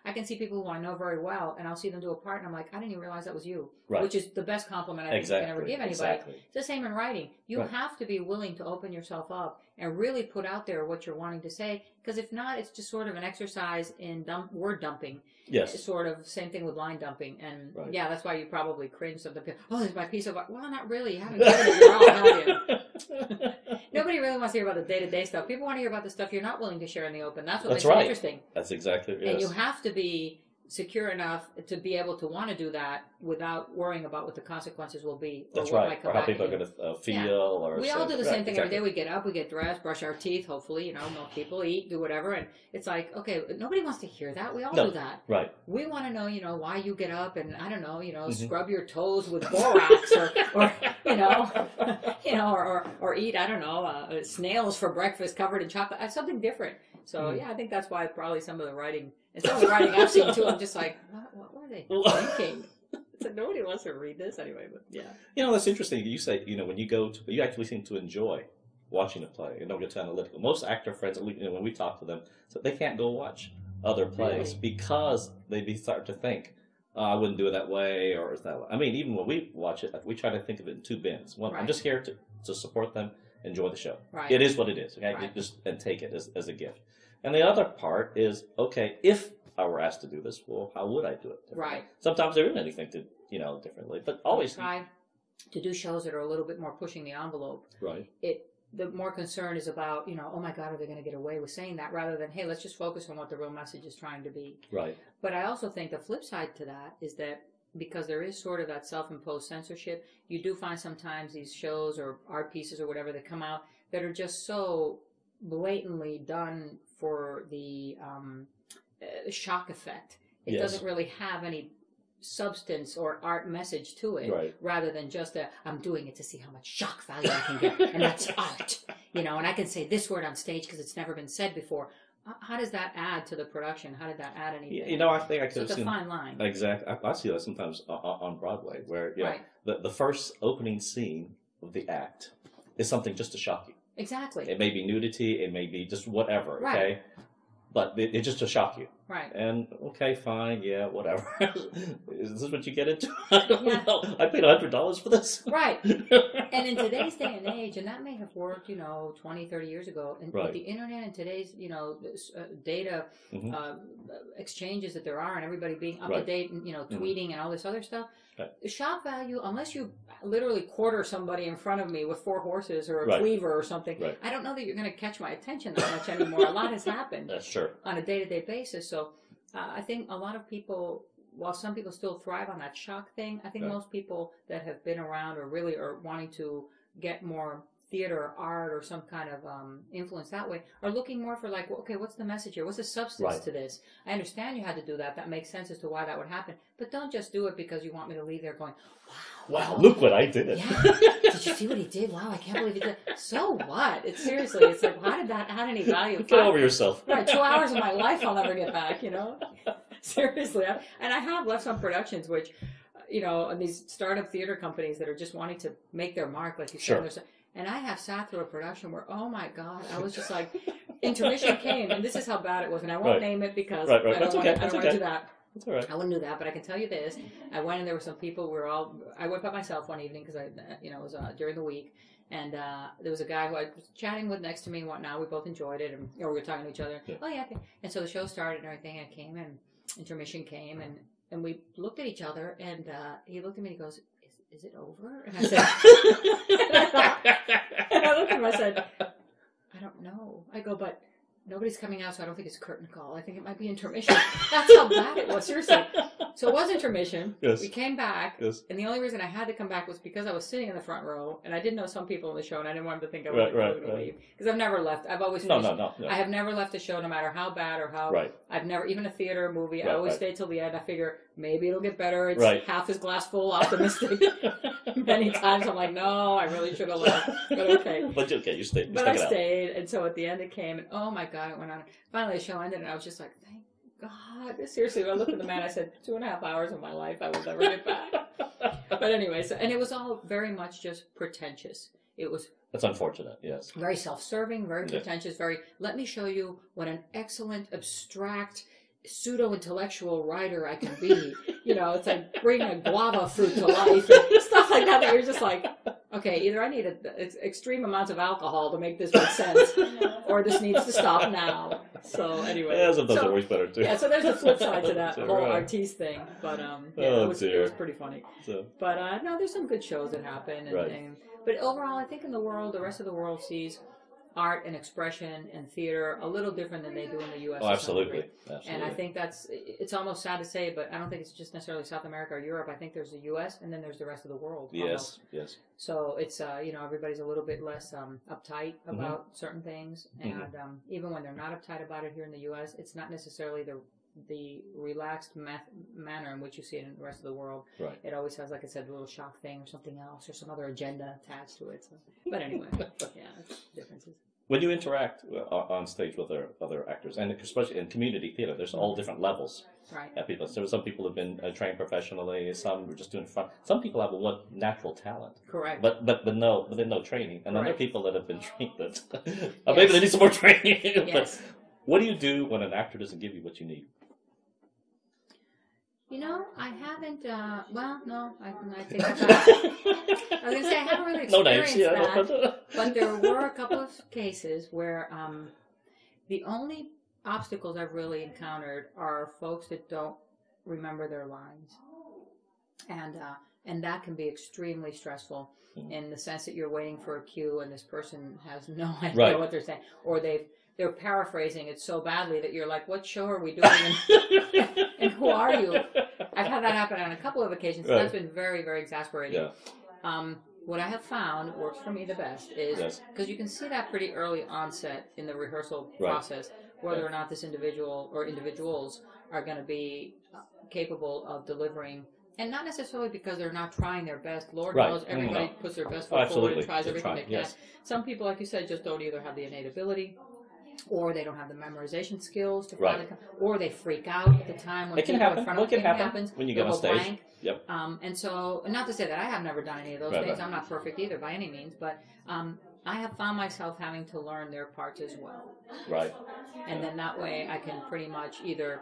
I can see people who I know very well, and I'll see them do a part, and I'm like, I didn't even realize that was you. Right. Which is the best compliment I think you can ever give anybody. Exactly. It's the same in writing. You have to be willing to open yourself up and really put out there what you're wanting to say, because if not, it's just sort of an exercise in word dumping. Yes. It's sort of same thing with line dumping, and yeah, that's why you probably cringe something. Oh, this is my piece of art. Well, not really. You haven't given it your all, have you? Nobody really wants to hear about the day-to-day stuff. People want to hear about the stuff you're not willing to share in the open. That's what makes it interesting. That's exactly right. And you have to be secure enough to be able to want to do that without worrying about what the consequences will be. That's right. Or how people are going to feel. Yeah. Or we all do the same thing every day. We get up, we get dressed, brush our teeth, hopefully, most people eat, do whatever. And it's like, okay, nobody wants to hear that. We all do that. Right. We want to know, why you get up and, I don't know, scrub your toes with borax or or eat, I don't know, snails for breakfast covered in chocolate. That's something different. So, yeah, I think that's why probably some of the writing, and some of the writing I've seen too, I'm just like, what were they thinking? It's like, nobody wants to read this anyway, but yeah. That's interesting. You say, when you go to, you actually seem to enjoy watching a play and don't get too analytical. Most actor friends, when we talk to them, so they can't go watch other plays because they start to think, I wouldn't do it that way, or is that way. I mean, even when we watch it, we try to think of it in two bins. One, I'm just here to support them, enjoy the show. Right. It is what it is. Okay, and take it as a gift. And the other part is, okay, if I were asked to do this, well, how would I do it? Right. Sometimes there isn't anything to, differently, but always try to do shows that are a little bit more pushing the envelope. Right. The more concern is about, oh my God, are they going to get away with saying that, rather than, hey, let's just focus on what the real message is trying to be. Right. But I also think the flip side to that is that because there is sort of that self-imposed censorship, you do find sometimes these shows or art pieces or whatever that come out that are just so blatantly done for the shock effect. It doesn't really have any substance or art message to it, rather than just I'm doing it to see how much shock value I can get, and that's art, and I can say this word on stage because it's never been said before. How does that add to the production? How did that add anything? I think I could have seen. It's a fine line. Exactly. I see that sometimes on Broadway, where the first opening scene of the act is something just to shock you. Exactly. It may be nudity, it may be just whatever, okay? But it's just to shock you. Right. And, okay, fine, yeah, whatever. Is this what you get into? I don't know. I paid $100 for this. Right. And in today's day and age, and that may have worked, 20, 30 years ago, and with the internet and today's, data exchanges that there are, and everybody being up to date and, tweeting and all this other stuff, the shock value, unless you literally quarter somebody in front of me with 4 horses or a cleaver or something, I don't know that you're going to catch my attention that much anymore. A lot has happened on a day-to-day basis. So I think a lot of people, while some people still thrive on that shock thing, I think most people that have been around or really are wanting to get more theater or art or some kind of influence that way are looking more for like, okay, what's the message here? What's the substance to this? I understand you had to do that. That makes sense as to why that would happen. But don't just do it because you want me to leave there going, wow, look what I did. Yeah. Did you see what he did? Wow, I can't believe he did. So what? It's seriously, it's like, how did that add any value? Get over yourself. Right, 2 hours of my life I'll never get back, Seriously. And I have left some productions which, these startup theater companies that are just wanting to make their mark, like you said. And I have sat through a production where, oh my God, I was just like, intermission came, and this is how bad it was. And I won't name it because I don't want to do that. That's all right. I wouldn't do that, but I can tell you this. I went and there were some people, I went by myself one evening because it was during the week. And there was a guy who I was chatting with next to me and whatnot. We both enjoyed it, or we were talking to each other. Yeah. Oh, yeah. Okay. And so the show started and everything. I came and intermission came and we looked at each other and he looked at me and he goes, is it over? And I said, and I looked at him and I said, I don't know. I go, but nobody's coming out, so I don't think it's curtain call. I think it might be intermission. That's how bad it was, seriously. So it was intermission. Yes. We came back, yes. And the only reason I had to come back was because I was sitting in the front row, and I didn't know some people in the show, and I didn't want them to think I was going to leave. Because I've never left. I've always finished. No. I have never left a show, no matter how bad or how... I've never, even a theater or movie, I always stay till the end. I figure, maybe it'll get better. It's half as glass full, optimistic. Many times I'm like, no, I really should have left. But okay. But okay, you stayed. But I stayed, and so at the end it came, and oh my God, it went on. Finally the show ended, and I was just like, thank God. Seriously, I looked at the man, I said, 2.5 hours of my life I will never get back. But anyway, so, and it was all very much just pretentious. It was... That's unfortunate, yes. Very self-serving, very pretentious, very, let me show you what an excellent, abstract, pseudo-intellectual writer I can be. You know, it's like bring a guava fruit to life and stuff like that. That you're just like, okay, either I need extreme amounts of alcohol to make this make sense, or this needs to stop now. So anyway, yeah, sometimes it works better too. Yeah, so there's the flip side to that whole artiste thing. But yeah, it was pretty funny. So. But no, there's some good shows that happen. But overall, I think in the world, the rest of the world sees art and expression and theater a little different than they do in the U.S. Oh, absolutely. And I think it's almost sad to say, but I don't think it's just necessarily South America or Europe. I think there's the U.S. and then there's the rest of the world. Yes, yes. So it's, everybody's a little bit less uptight about certain things. And even when they're not uptight about it here in the U.S., it's not necessarily the relaxed manner in which you see it in the rest of the world. Right. It always has, like I said, a little shock thing or something else or some other agenda attached to it. So. But anyway, yeah, differences. When you interact on stage with other actors, and especially in community theater, there's all different levels. Right. People. So some people have been trained professionally. Some are just doing fun. Some people have natural talent. Correct. But no training. And then there are people that have been trained that maybe they need some more training. Yes. But what do you do when an actor doesn't give you what you need? You know, I haven't, no, I think I was going to say I haven't really experienced that, but there were a couple of cases where the only obstacles I've really encountered are folks that don't remember their lines. And that can be extremely stressful in the sense that you're waiting for a cue and this person has no idea what they're saying, or they're paraphrasing it so badly that you're like, what show are we doing and who are you? I've had that happen on a couple of occasions. So that's been very, very exasperating. Yeah. What I have found works for me the best is, because you can see that pretty early onset in the rehearsal process, whether or not this individual or individuals are going to be capable of delivering. And not necessarily because they're not trying their best. Lord knows everybody puts their best foot forward and tries everything they can. Yes. Some people, like you said, just don't either have the innate ability, or they don't have the memorization skills to finally come, or they freak out at the time when people in front of them happens. When you get on stage. Blank. Yep. And so, not to say that I have never done any of those things. I'm not perfect either by any means, but I have found myself having to learn their parts as well. Right. And then that way I can pretty much either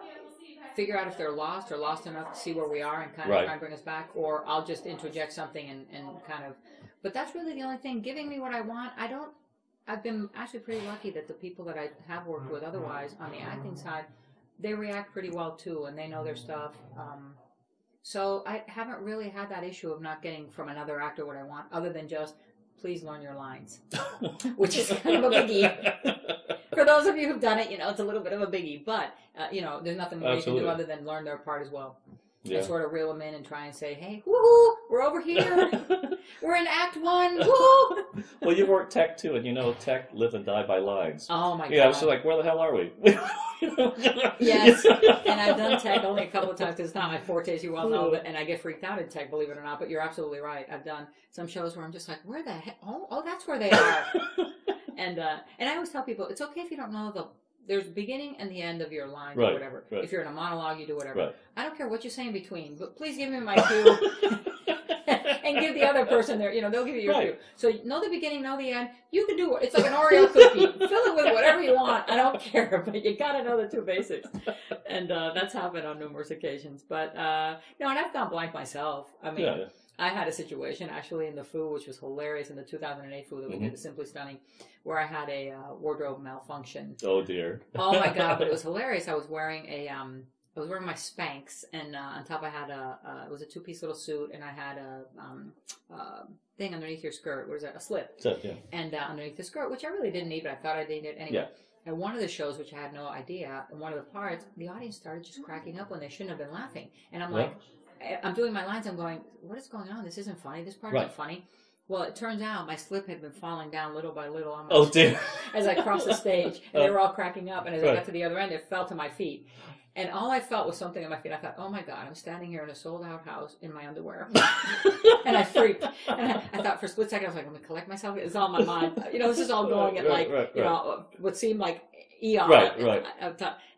figure out if they're lost or lost enough to see where we are and kind of try and bring us back, or I'll just interject something and kind of, but that's really the only thing. Giving me what I want, I've been actually pretty lucky that the people that I have worked with otherwise on the acting side, they react pretty well too, and they know their stuff. So I haven't really had that issue of not getting from another actor what I want, other than just, please learn your lines, which is kind of a biggie. For those of you who've done it, it's a little bit of a biggie, but, there's nothing more you can do other than learn their part as well. Yeah. And sort of reel them in and try and say, hey, woohoo, we're over here. We're in Act 1. Woo! Well, you work tech too, and tech live and die by lines. Oh my God. Yeah, I was just like, where the hell are we? Yes, and I've done tech only a couple of times because it's not my forte, as you well know, and I get freaked out in tech, believe it or not, but you're absolutely right. I've done some shows where I'm just like, where the heck? Oh, that's where they are. And I always tell people, it's okay if you don't know there's the beginning and the end of your line or whatever. Right. If you're in a monologue, you do whatever. Right. I don't care what you say in between, but please give me my cue and give the other person their, they'll give you your cue. So know the beginning, know the end. You can do it. It's like an Oreo cookie. Fill it with whatever you want. I don't care, but you got to know the two basics. And that's happened on numerous occasions. But no, and I've gone blank myself. I mean, I had a situation actually in the Foo, which was hilarious, in the 2008 Foo that we did, the Simply Stunning, where I had a wardrobe malfunction. Oh dear! Oh my God! But it was hilarious. I was wearing my Spanx, and on top I had it was a two-piece little suit, and I had a thing underneath your skirt. What is that? A slip. And underneath the skirt, which I really didn't need, but I thought I needed it anyway. And one of the shows, which I had no idea, and one of the parts, the audience started just cracking up when they shouldn't have been laughing, and I'm like. I'm doing my lines. I'm going, what is going on? This isn't funny. This part isn't funny. Well, it turns out my slip had been falling down little by little on my dear. As I crossed the stage. And they were all cracking up. And as I got to the other end, it fell to my feet. And all I felt was something on my feet. I thought, oh my God, I'm standing here in a sold-out house in my underwear. And I freaked. And I thought for a split second, I was like, I'm going to collect myself. It's all in my mind. This is all going at what seemed like, eon. Right.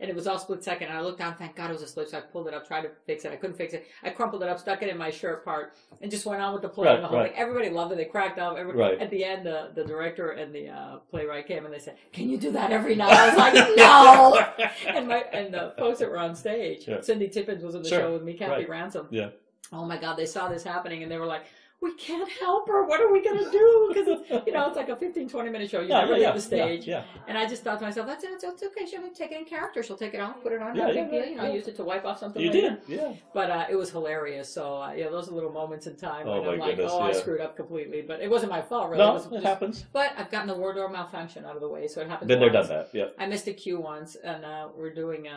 And it was all split second. And I looked down, thank God it was a slip, so I pulled it up, tried to fix it. I couldn't fix it. I crumpled it up, stuck it in my shirt part, and just went on with the play. And the whole thing. Everybody loved it. They cracked up. At the end, the director and the playwright came and they said, "Can you do that every night?" I was like, "No." And the folks that were on stage, Cindy Tippins was in the show with me, Kathy Ransom. Yeah. Oh my God, they saw this happening and they were like, "We can't help her. What are we going to do?" Because it's like a 15, 20-minute show. You never leave the stage. Yeah. And I just thought to myself, that's okay. She'll take it in character. She'll take it off, put it on. No big deal. I used it to wipe off something. You later. did, yeah. But it was hilarious. So those are little moments in time when I'm like, goodness, I screwed up completely. But it wasn't my fault, really. No, it happens. But I've gotten the wardrobe malfunction out of the way, so it happens. Been there, done that. Yeah. I missed a cue once, and we're doing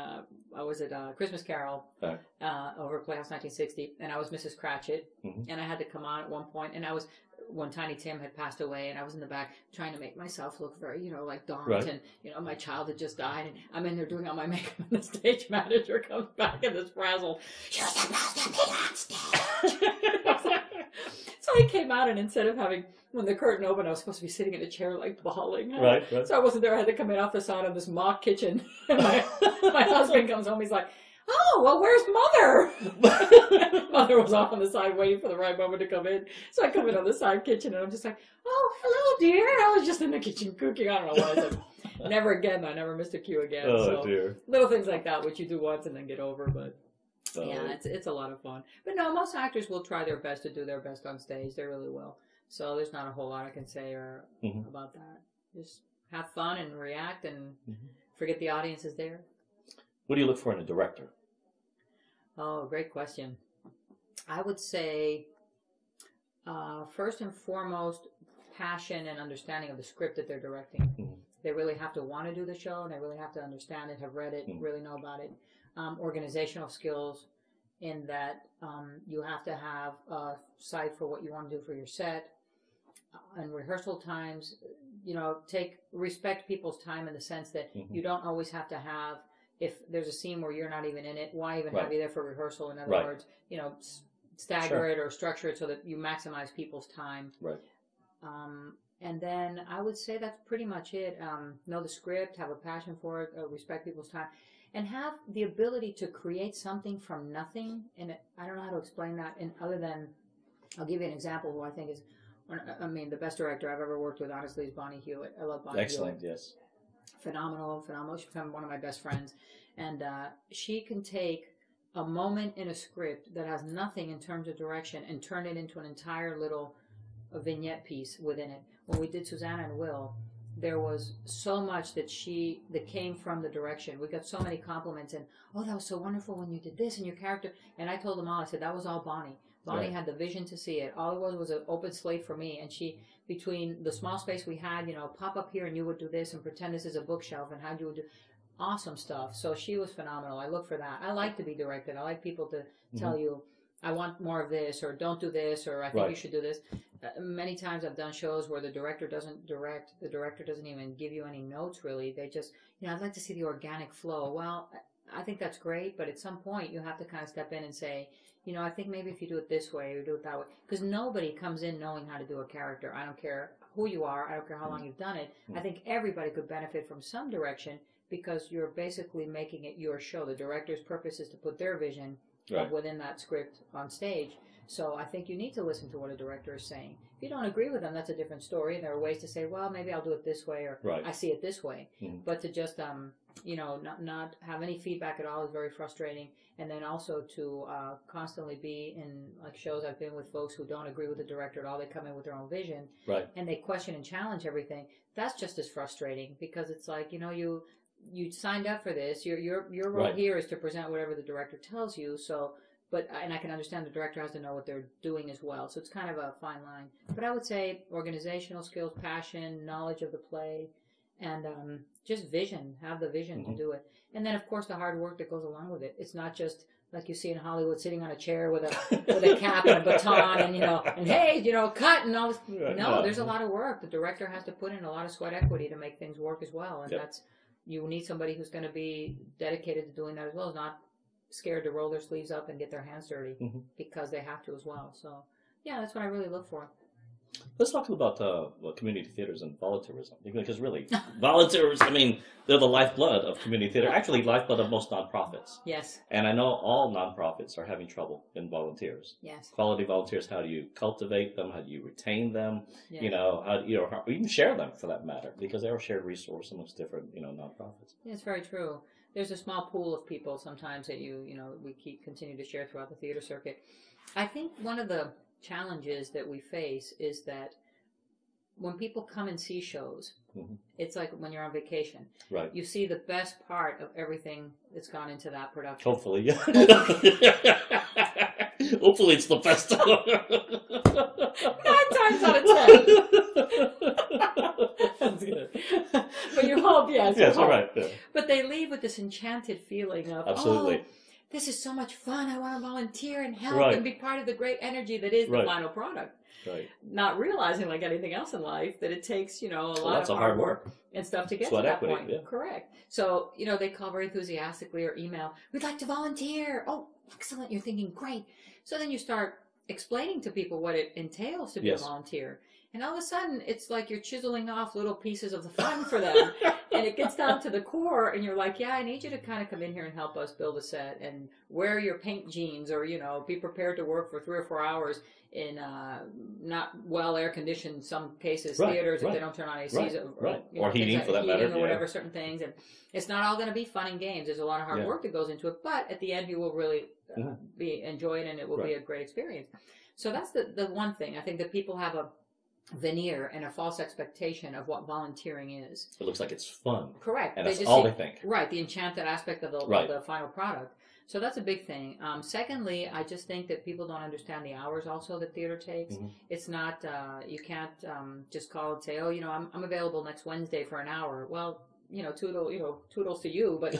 Christmas Carol over Playhouse 1960, and I was Mrs. Cratchit, and I had to come on at one point, and I was when Tiny Tim had passed away, and I was in the back trying to make myself look very, like daunt, and my child had just died, and I'm in there doing all my makeup, and the stage manager comes back in this frazzled, "You're supposed to be on stage." So I came out, and instead of when the curtain opened, I was supposed to be sitting in a chair like bawling. Right. So I wasn't there. I had to come in off the side of this mock kitchen. And my husband comes home. He's like, "Oh, well, where's Mother?" Mother was off on the side waiting for the right moment to come in. So I come in on the side kitchen, and I'm just like, "Oh, hello, dear." I was just in the kitchen cooking. I don't know what I said. Never again. I never missed a cue again. Oh, dear. Little things like that, which you do once and then get over, but... Yeah, it's a lot of fun. But no, most actors will try their best to do their best on stage. They really will. So there's not a whole lot I can say about that. Just have fun and react and forget the audience is there. What do you look for in a director? Oh, great question. I would say, first and foremost, passion and understanding of the script that they're directing. They really have to want to do the show, and they really have to understand it, have read it, really know about it. Organizational skills in that you have to have a sight for what you want to do for your set. And rehearsal times, respect people's time in the sense that you don't always have to have, if there's a scene where you're not even in it, why even have you there for rehearsal? In other words, stagger it or structure it so that you maximize people's time. Right. And then I would say that's pretty much it. Know the script, have a passion for it, respect people's time. And have the ability to create something from nothing. And I don't know how to explain that. And other than, I'll give you an example who I think is, the best director I've ever worked with, honestly, is Bonnie Hewitt. I love Bonnie Hewitt. Excellent, yes. Phenomenal. She's become one of my best friends. And she can take a moment in a script that has nothing in terms of direction and turn it into an entire little vignette piece within it. When we did Susanna and Will, there was so much that came from the direction. We got so many compliments and, "Oh, that was so wonderful when you did this and your character." And I told them all, I said, that was all Bonnie. Bonnie had the vision to see it. All it was an open slate for me. And she, between the small space we had, pop up here and you would do this and pretend this is a bookshelf and how you would do awesome stuff. So she was phenomenal. I look for that. I like to be directed. I like people to tell you, "I want more of this," or "Don't do this," or "I think you should do this." Many times I've done shows where the director doesn't direct. The director doesn't even give you any notes, really. They just, "I'd like to see the organic flow." Well, I think that's great, but at some point you have to kind of step in and say, "I think maybe if you do it this way or do it that way." Because nobody comes in knowing how to do a character. I don't care who you are. I don't care how long you've done it. I think everybody could benefit from some direction because you're basically making it your show. The director's purpose is to put their vision within that script on stage. So I think you need to listen to what a director is saying. If you don't agree with them, that's a different story. There are ways to say, "Well, maybe I'll do it this way," or "I see it this way." But to just, not have any feedback at all is very frustrating. And then also to constantly be in like shows I've been with folks who don't agree with the director at all. They come in with their own vision, and they question and challenge everything. That's just as frustrating because it's like, you signed up for this. Your role here is to present whatever the director tells you. So. And I can understand the director has to know what they're doing as well. So it's kind of a fine line. But I would say organizational skills, passion, knowledge of the play, and just vision. Have the vision to do it. And then, of course, the hard work that goes along with it. It's not just like you see in Hollywood sitting on a chair with a cap and a baton and, and hey, cut and all this. No, there's a lot of work. The director has to put in a lot of sweat equity to make things work as well. And you need somebody who's going to be dedicated to doing that as well. It's not scared to roll their sleeves up and get their hands dirty because they have to as well. So, yeah, that's what I really look for. Let's talk about community theaters and volunteerism. Because really, volunteers, I mean, they're the lifeblood of community theater. Actually, lifeblood of most nonprofits. Yes. And I know all nonprofits are having trouble in volunteers. Yes. Quality volunteers, how do you cultivate them? How do you retain them? Yeah. You know, how do you even share them for that matter? Because they're a shared resource amongst different, nonprofits. Yeah, it's very true. There's a small pool of people sometimes that we continue to share throughout the theater circuit. I think one of the challenges that we face is that when people come and see shows, it's like when you're on vacation. Right. You see the best part of everything that's gone into that production. Hopefully, yeah. Hopefully it's the best. 9 times out of 10. That's good. But you hope, yes. Yes, you're right. Yeah. But they leave with this enchanted feeling of, absolutely. Oh, this is so much fun. I want to volunteer and help and be part of the great energy that is the final product. Right. Not realizing, like anything else in life, that it takes, a lot of hard work and stuff to get to that point. Yeah. Correct. So, they call very enthusiastically or email, we'd like to volunteer. Oh, excellent. You're thinking, great. So then you start explaining to people what it entails to be a volunteer. And all of a sudden, it's like you're chiseling off little pieces of the fun for them. And it gets down to the core, and you're like, yeah, I need you to kind of come in here and help us build a set and wear your paint jeans or, be prepared to work for 3 or 4 hours in not well air-conditioned, some cases, theaters, if they don't turn on ACs. Or heating, for that matter. Or whatever, certain things. And it's not all going to be fun and games. There's a lot of hard work that goes into it. But at the end, you will really enjoy it, and it will be a great experience. So that's the one thing. I think that people have a veneer and a false expectation of what volunteering is. It looks like it's fun. Correct. And that's all they think. Right, the enchanted aspect of the final product. So that's a big thing. Secondly, I just think that people don't understand the hours also that theater takes. It's not, you can't just call and say, oh, I'm available next Wednesday for an hour. Well, toodles to you, but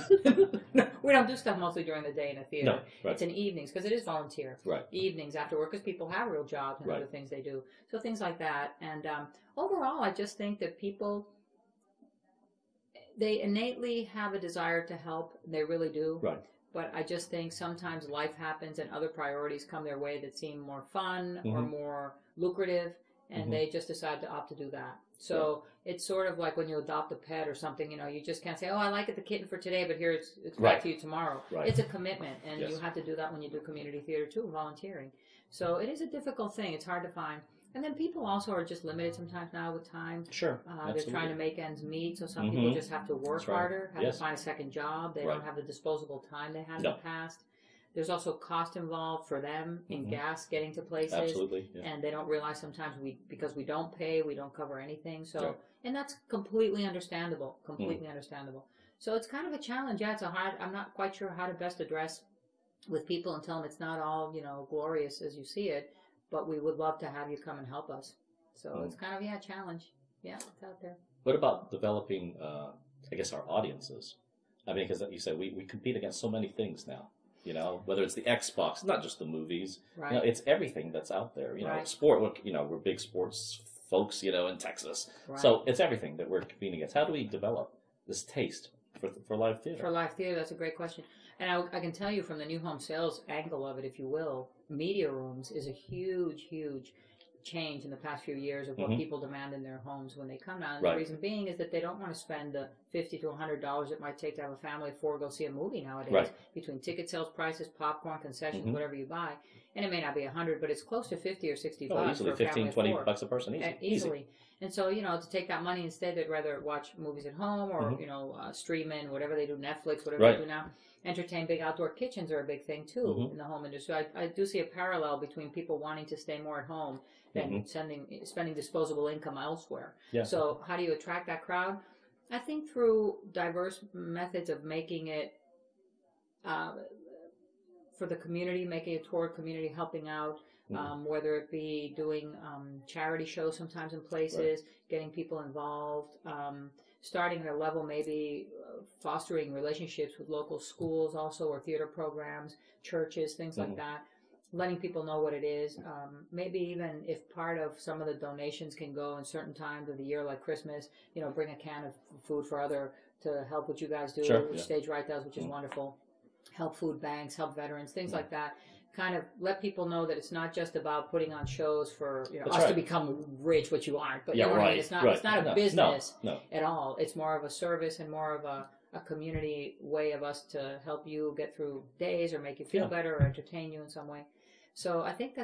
we don't do stuff mostly during the day in a theater. No, it's in evenings because it is volunteer. Evenings after work because people have real jobs and other things they do. So things like that. And overall, I just think that people, they innately have a desire to help. They really do. Right. But I just think sometimes life happens and other priorities come their way that seem more fun or more lucrative, and they just decide to opt to do that. So it's sort of like when you adopt a pet or something, you just can't say, oh, I like the kitten for today, but here it's back to you tomorrow. It's a commitment, and you have to do that when you do community theater too, volunteering. So it is a difficult thing. It's hard to find. And then people also are just limited sometimes now with time. Sure. They're trying to make ends meet, so some people just have to work harder, have to find a second job. They don't have the disposable time they had in the past. There's also cost involved for them in gas getting to places. Absolutely. Yeah. And they don't realize sometimes because we don't pay, we don't cover anything. So, and that's completely understandable. Completely understandable. So it's kind of a challenge. Yeah, I'm not quite sure how to best address with people and tell them it's not all, glorious as you see it. But we would love to have you come and help us. So it's kind of, a challenge. Yeah, it's out there. What about developing, I guess, our audiences? I mean, because you said we compete against so many things now. Whether it's the Xbox, not just the movies. Right. It's everything that's out there. Sport. We're big sports folks. In Texas. Right. So it's everything that we're competing against. How do we develop this taste for live theater? For live theater, that's a great question. And I can tell you from the new home sales angle of it, if you will, media rooms is a huge, huge change in the past few years of what people demand in their homes when they come down. And the reason being is that they don't want to spend the $50 to $100 it might take to have a family of 4 go see a movie nowadays, between ticket sales prices, popcorn, concessions, whatever you buy. And it may not be $100, but it's close to $50 or $60 easily for a family of 4. $15-20 a person, easily. And so, to take that money instead, they'd rather watch movies at home or, stream in, whatever they do, Netflix, whatever they do now. Entertain, big outdoor kitchens are a big thing, too, in the home industry. I do see a parallel between people wanting to stay more at home than spending disposable income elsewhere. Yeah. So how do you attract that crowd? I think through diverse methods of making it for the community, making it toward community, helping out, whether it be doing charity shows sometimes in places, getting people involved, starting at a level maybe fostering relationships with local schools also, or theater programs, churches, things like that, letting people know what it is. Maybe even if part of some of the donations can go in certain times of the year, like Christmas, bring a can of food to help what you guys do, which Stage Right does, which is wonderful. Help food banks, help veterans, things like that. kind of let people know that it's not just about putting on shows for That's us right. to become rich, which you aren't. But Yeah, you know what I mean? right. It's not a business No. at all. It's more of a service and more of a community way of us to help you get through days or make you feel better or entertain you in some way. So I think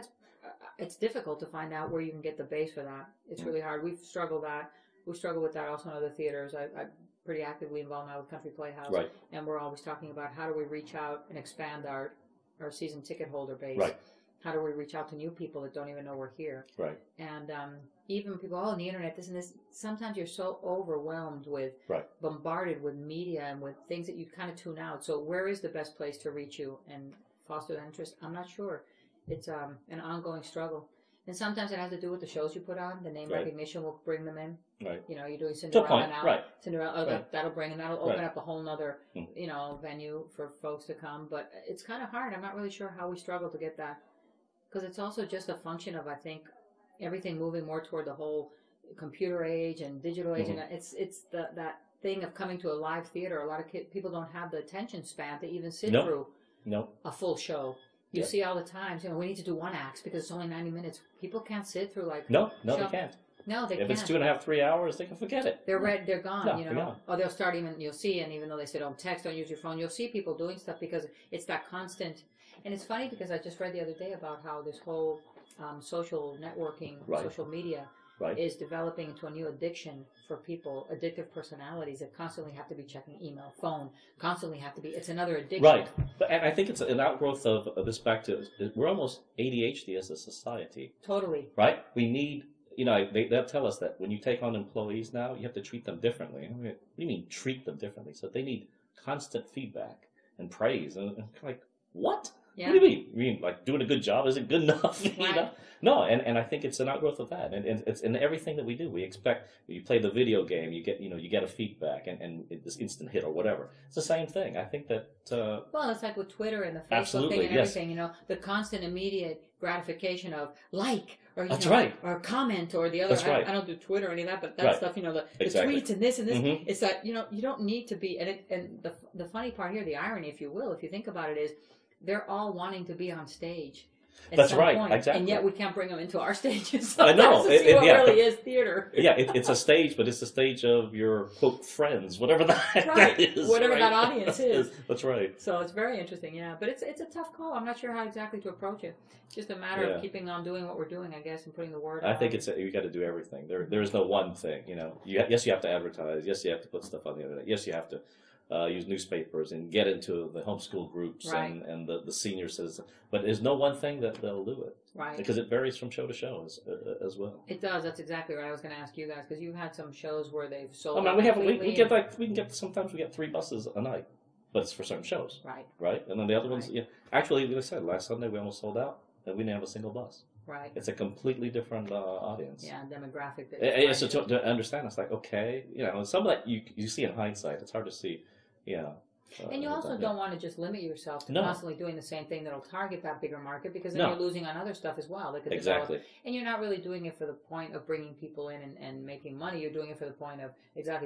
it's difficult to find out where you can get the base for that. It's really hard. We've struggled with that also in other theaters. I'm pretty actively involved now with Country Playhouse, Right. and we're always talking about how do we reach out and expand our season ticket holder base. Right. How do we reach out to new people that don't even know we're here? Right. And even people, on the internet, this and this. Sometimes you're so overwhelmed with, bombarded with media and with things that you kind of tune out. So where is the best place to reach you and foster that interest? I'm not sure. It's an ongoing struggle. And sometimes it has to do with the shows you put on. The name recognition will bring them in. Right. You're doing Cinderella now. Cinderella, that'll open up a whole nother, venue for folks to come. But it's kind of hard. I'm not really sure how we struggle to get that. Because it's also just a function of, I think, everything moving more toward the whole computer age and digital age. And it's that thing of coming to a live theater. A lot of people don't have the attention span to even sit through a full show. You see all the times, we need to do one act because it's only 90 minutes. People can't sit through No, they can't. No, they can't. If it's 2.5, 3 hours, they can forget it. They're gone, they're gone. Or they'll start you'll see, and even though they say don't text, don't use your phone, you'll see people doing stuff because it's that constant. And it's funny because I just read the other day about how this whole social networking, social media is developing into a new addiction for people, addictive personalities that constantly have to be checking email, phone, it's another addiction. Right. And I think it's an outgrowth of this back to, we're almost ADHD as a society. Totally. Right? We need, they'll tell us that when you take on employees now, you have to treat them differently. What do you mean treat them differently? So they need constant feedback and praise. And like, what? Yeah. What do you mean? You mean like doing a good job isn't good enough? Right. No, and I think it's an outgrowth of that, and it's in everything that we do. We expect you play the video game, you get a feedback and this instant hit or whatever. It's the same thing. I think that. Well, it's like with Twitter and the Facebook thing and everything. The constant immediate gratification of like or or comment or the other. I don't do Twitter or any of that, but that stuff. The tweets and this and this. Mm-hmm. It's that you don't need to be. And the funny part here, the irony, if you will, if you think about it, is they're all wanting to be on stage. That's right, exactly. And yet we can't bring them into our stages. So I know. What really is theater. Yeah, it's a stage, but it's the stage of your, quote, friends, whatever that is. Whatever that audience is. That's right. So it's very interesting, yeah. But it's a tough call. I'm not sure how exactly to approach it. It's just a matter of keeping on doing what we're doing, I guess, and putting the word out. I think you got to do everything. There is no one thing, Yes, you have to advertise. Yes, you have to put stuff on the internet. Yes, you have to use newspapers and get into the homeschool groups and the senior citizens. But there's no one thing that'll do it. Right. Because it varies from show to show as well. It does. That's exactly right. I was going to ask you guys because you've had some shows where they've sold. Sometimes we get 3 buses a night, but it's for certain shows. Right. Right. And then the other ones, actually, like I said, last Sunday we almost sold out, and we didn't have a single bus. Right. It's a completely different audience. Yeah, demographic. So to understand, it's like okay, some of that you see in hindsight. It's hard to see. And you also don't want to just limit yourself to constantly doing the same thing that'll target that bigger market because then you're losing on other stuff as well. That could develop. And you're not really doing it for the point of bringing people in and making money. You're doing it for the point of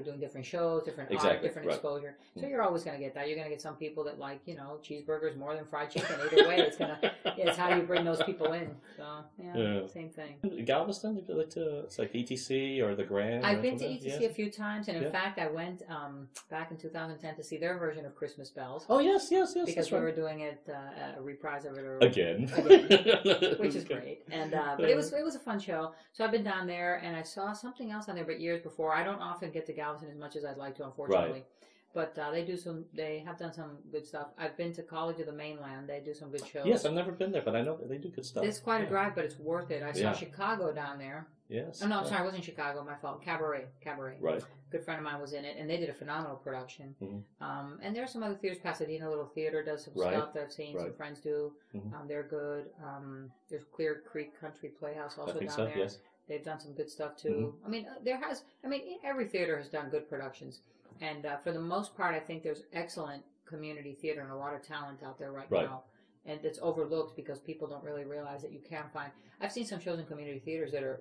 doing different shows, different art, different exposure. So you're always going to get that. You're going to get some people that like, cheeseburgers more than fried chicken. Either way, it's how you bring those people in. So, same thing. Galveston, it's like ETC or the Grand? I've been to ETC a few times, and in fact, I went back in 2010 to see their version of Christmas Bells. Oh, yes. Because we were doing it, a reprise of it. Again. Which is great. And but it was a fun show. So I've been down there, and I saw something else on there, but years before. I don't often get to Galveston as much as I'd like to, unfortunately. Right. But they have done some good stuff. I've been to College of the Mainland. They do some good shows. Yes, I've never been there, but I know they do good stuff. It's quite a drive, but it's worth it. I saw Chicago down there. Yes. Oh, no, I'm sorry, it wasn't Chicago, my fault. Cabaret. Right. A good friend of mine was in it, and they did a phenomenal production. Mm-hmm. And there are some other theaters. Pasadena Little Theater does some stuff that I've seen some friends do. Mm-hmm. They're good. There's Clear Creek Country Playhouse also down there. Yes. They've done some good stuff too. Mm-hmm. Every theater has done good productions. And for the most part, I think there's excellent community theater and a lot of talent out there right now. And it's overlooked because people don't really realize that you can find. I've seen some shows in community theaters that are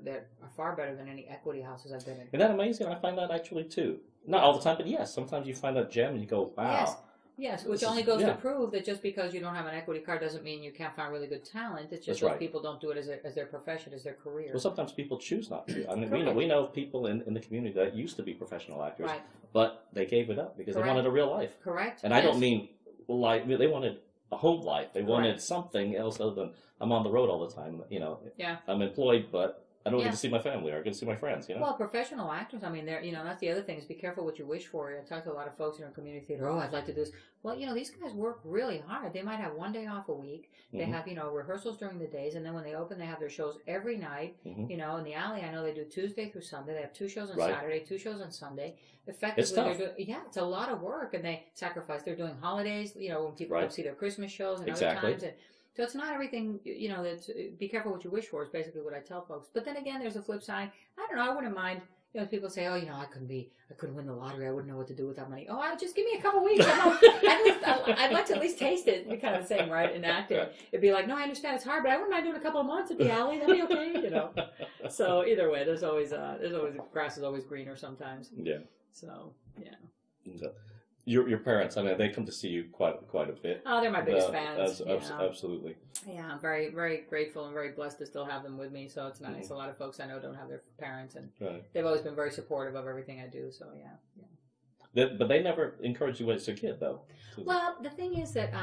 far better than any equity houses I've been in. Isn't that amazing? I find that actually too. Not all the time, but yes, sometimes you find that gem and you go, wow. Yes. Yes, which only goes to prove that just because you don't have an equity card doesn't mean you can't find really good talent. It's just that people don't do it as their profession, as their career. Well, sometimes people choose not to. I mean, we know people in the community that used to be professional actors, but they gave it up because they wanted a real life. Correct. And I don't mean like they wanted a home life. They wanted something else other than I'm on the road all the time. You know, I'm employed, but I don't get to see my family or I get to see my friends, you know? Well, professional actors, I mean, they're, that's the other thing is be careful what you wish for. I talk to a lot of folks in community theater, I'd like to do this. Well, these guys work really hard. They might have one day off a week. They have, rehearsals during the days, and then when they open, they have their shows every night. In the alley, I know they do Tuesday through Sunday. They have 2 shows on Saturday, 2 shows on Sunday. Effectively, it's tough. It's a lot of work, and they sacrifice. They're doing holidays, when people come see their Christmas shows and other times. So it's not everything, that's, be careful what you wish for is basically what I tell folks. But then again, there's a flip side. I don't know, I wouldn't mind, people say, I couldn't win the lottery. I wouldn't know what to do with that money. Just give me a couple weeks. I'd like to at least taste it, kind of thing, right, in acting. It'd be like, no, I understand it's hard, but I wouldn't mind doing a couple of months at the alley. That'd be okay, So either way, there's always grass is always greener sometimes. Yeah. So, yeah. Okay. Your parents, I mean, they come to see you quite a bit. Oh, they're my biggest fans. Absolutely. Yeah, I'm very, very grateful and very blessed to still have them with me. So it's nice. A lot of folks I know don't have their parents, and they've always been very supportive of everything I do. So yeah. But they never encouraged you as a kid, though. Well, the thing is that,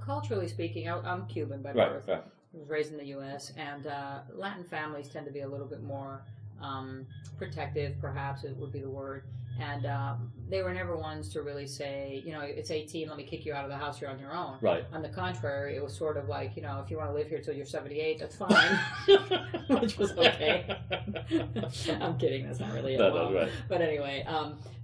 culturally speaking, I'm Cuban by birth. I was raised in the U.S., and Latin families tend to be a little bit more protective, perhaps it would be the word. And they were never ones to really say, it's 18, let me kick you out of the house, you're on your own. Right. On the contrary, it was sort of like, if you want to live here till you're 78, that's fine. Which was okay. I'm kidding, that's not really it. No, right. But anyway,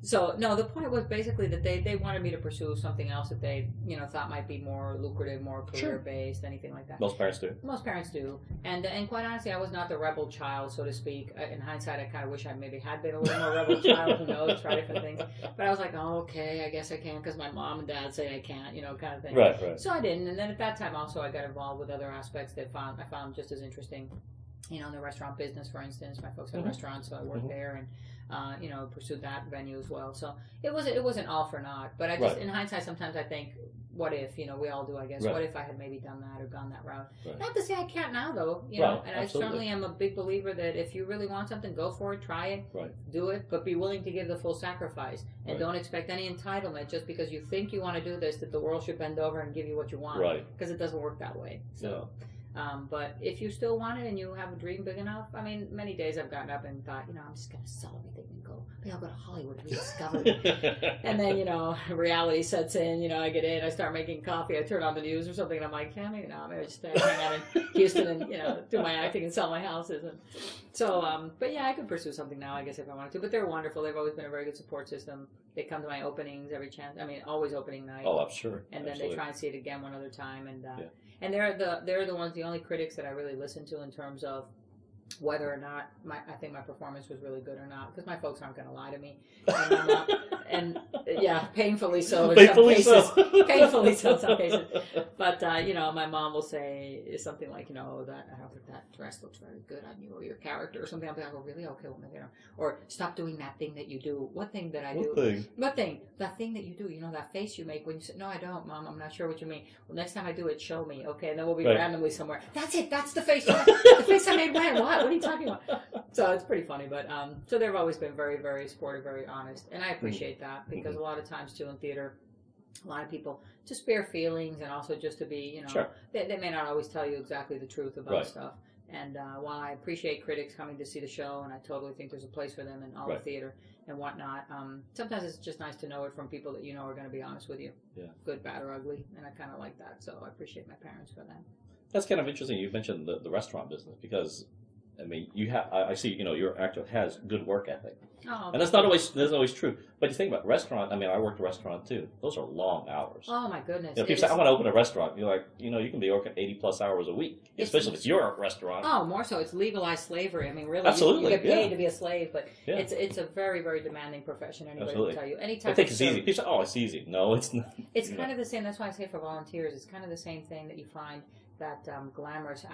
the point was basically that they wanted me to pursue something else that they, thought might be more lucrative, more career-based, anything like that. Most parents do. Most parents do. And quite honestly, I was not the rebel child, so to speak. In hindsight, I kind of wish I maybe had been a little more rebel child, who knows, try different things. But I was like, okay, I guess I can because my mom and dad say I can't, kind of thing. Right. So I didn't. And then at that time also I got involved with other aspects that I found just as interesting. The restaurant business, for instance. My folks had restaurants, so I worked there and, pursued that venue as well. So it wasn't all for naught. But I just, in hindsight, sometimes I think, what if, we all do, I guess. What if I had maybe done that or gone that route? Not to say I can't now, though, and absolutely. I certainly am a big believer that if you really want something, go for it, try it, do it, but be willing to give the full sacrifice. And don't expect any entitlement just because you think you want to do this, that the world should bend over and give you what you want. Because it doesn't work that way. So. But if you still want it and you have a dream big enough, I mean, many days I've gotten up and thought, I'm just going to sell everything and go. Maybe I'll go to Hollywood and rediscover it. And then, reality sets in, I get in, I start making coffee, I turn on the news or something, and I'm like, maybe I just hang out in Houston and, do my acting and sell my houses. And so, but yeah, I could pursue something now, I guess, if I wanted to. But they're wonderful. They've always been a very good support system. They come to my openings every chance. I mean, always opening night. Oh, I'm sure. And then they try and see it again one other time. And and they're the ones, the only critics that I really listen to in terms of whether or not I think my performance was really good or not, because my folks aren't going to lie to me, and painfully so in some cases. Painfully so in some cases. But my mom will say something like, that I don't think that dress looks very good on you or your character or something. I'll be like, oh really? Okay, well, or stop doing that thing that you do. What thing that I do? What thing? That thing that you do. That face you make when you say, no, I don't, Mom. I'm not sure what you mean. Well, next time I do it, show me. Okay, and then we'll be randomly somewhere. That's it. That's the face. The face I made when? What? What are you talking about? So it's pretty funny, but so they've always been very, very supportive, very honest, and I appreciate that because a lot of times too in theater, a lot of people just spare feelings and also just to be, they may not always tell you exactly the truth about stuff. And while I appreciate critics coming to see the show, and I totally think there's a place for them in all of theater and whatnot, sometimes it's just nice to know it from people that are going to be honest with you, good, bad, or ugly, and I kind of like that. So I appreciate my parents for that. That's kind of interesting. You mentioned the restaurant business because. I mean, I see, your actor has good work ethic. Oh, and that's always true. But you think about restaurant, I mean, I worked a restaurant too. Those are long hours. Oh my goodness. People say, I want to open a restaurant. You're like, you can be working 80 plus hours a week, especially if it's your restaurant. Oh, more so. It's legalized slavery. I mean, really, absolutely. You get paid to be a slave, but it's a very, very demanding profession. Anybody will tell you. I think it's easy. People say, it's easy. No, it's not. It's kind of the same. That's why I say for volunteers, it's kind of the same thing that you find glamorous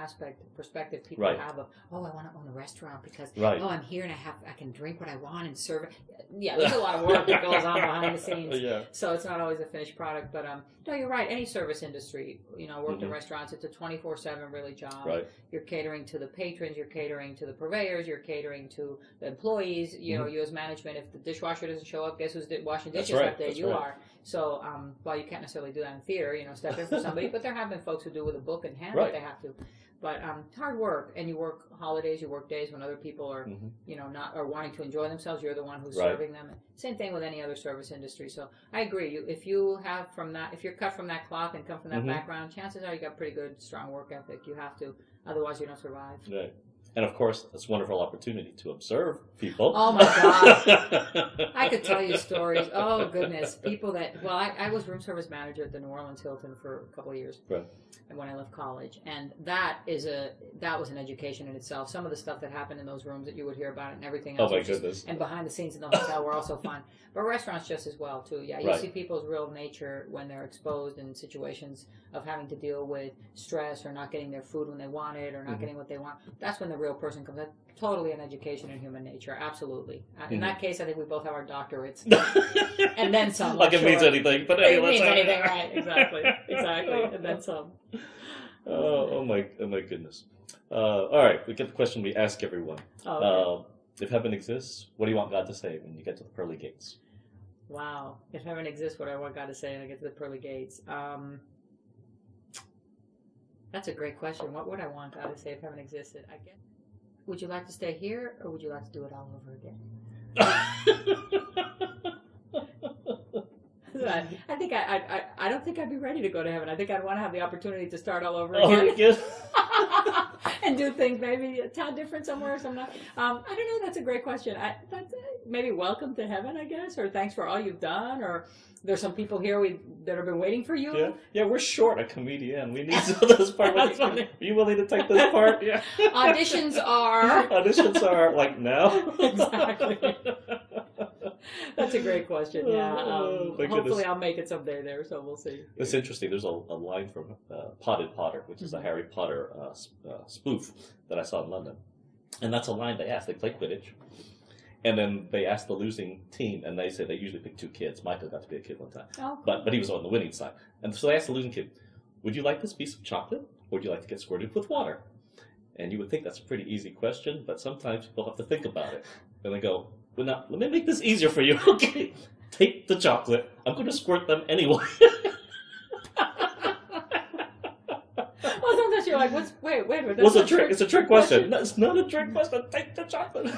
perspective people have of, oh, I want to own a restaurant because oh, I'm here and I can drink what I want and serve it. Yeah, there's a lot of work that goes on behind the scenes. So it's not always a finished product. But no, you're right. Any service industry, worked in restaurants, it's a 24/7 really job. You're catering to the patrons, you're catering to the purveyors, you're catering to the employees. You as management, if the dishwasher doesn't show up, guess who's washing dishes that day? You are. So while you can't necessarily do that in theater, step in for somebody, but there have been folks who do with a book in hand what they have to. But hard work, and you work holidays, you work days when other people are, not are wanting to enjoy themselves. You're the one who's serving them. Same thing with any other service industry. So I agree. If you're cut from that cloth and come from that background, chances are you got pretty good, strong work ethic. You have to, otherwise you don't survive. Right. And of course, it's a wonderful opportunity to observe people. Oh my God. I could tell you stories. Oh goodness. People I was room service manager at the New Orleans Hilton for a couple of years. Right. And when I left college. And that was an education in itself. Some of the stuff that happened in those rooms that you would hear about it and everything else. Oh my goodness. And behind the scenes in the hotel were also fun. But restaurants just as well too. Yeah. You see people's real nature when they're exposed in situations of having to deal with stress or not getting their food when they want it or not getting what they want. That's when the real person comes. That's totally an education in human nature. Absolutely. In that case, I think we both have our doctorates. And then some. Like it means anything. But anyway, it means anything, right. Exactly. And then some. Oh my goodness. All right, we get the question we ask everyone. Okay. If heaven exists, what do you want God to say when you get to the pearly gates? Wow. If heaven exists, what do I want God to say when I get to the pearly gates? That's a great question. What would I want God to say if heaven existed? I guess. Would you like to stay here, or would you like to do it all over again? I think I don't think I'd be ready to go to heaven. I think I'd want to have the opportunity to start all over again. And do things maybe a tad different somewhere. I don't know. That's a great question. Maybe welcome to heaven, I guess, or thanks for all you've done, or there's some people here that have been waiting for you. Yeah, we're short a comedian. We need this part. Are you willing to take this part? Yeah. Auditions are like now. Exactly. That's a great question. Yeah. Hopefully I'll make it someday there, so we'll see. It's interesting. There's a line from Potted Potter, which is a Harry Potter spoof that I saw in London. And that's a line they asked. They play Quidditch. And then they asked the losing team, and they said they usually pick 2 kids. Michael got to be a kid one time. Oh, cool. But he was on the winning side. And so they asked the losing kid, would you like this piece of chocolate, or would you like to get squirted with water? And you would think that's a pretty easy question, but sometimes people have to think about it. And they go, well, now, let me make this easier for you. Okay, take the chocolate. I'm going to squirt them anyway. Well, sometimes you're like, wait. What's a trick? It's a trick question. No, it's not a trick question. Take the chocolate.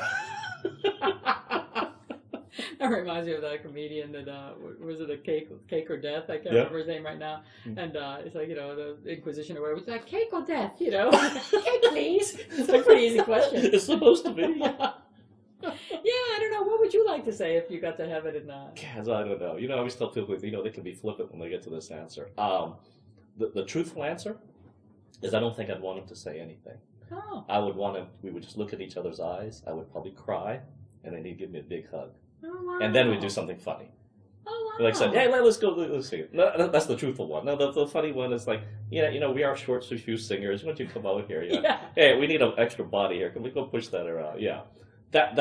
That reminds me of that comedian that was it a cake or death? I can't remember his name right now. And it's like the Inquisition or whatever. It's like cake or death, Cake, please. It's a pretty easy question. It's supposed to be. Yeah, I don't know. What would you like to say if you got to heaven and I don't know. I always tell people, they can be flippant when they get to this answer. The truthful answer is I don't think I'd want him to say anything. Oh. I would want him. We would just look at each other's eyes. I would probably cry, and then he'd give me a big hug. Oh, wow. And then we'd do something funny. Oh, wow. Like I said, hey, let's go. Let's see. No, that's the truthful one. No, the funny one is like, we are short, so few singers. Why don't you come over here? Yeah. Hey, we need an extra body here. Can we go push that around? Yeah. That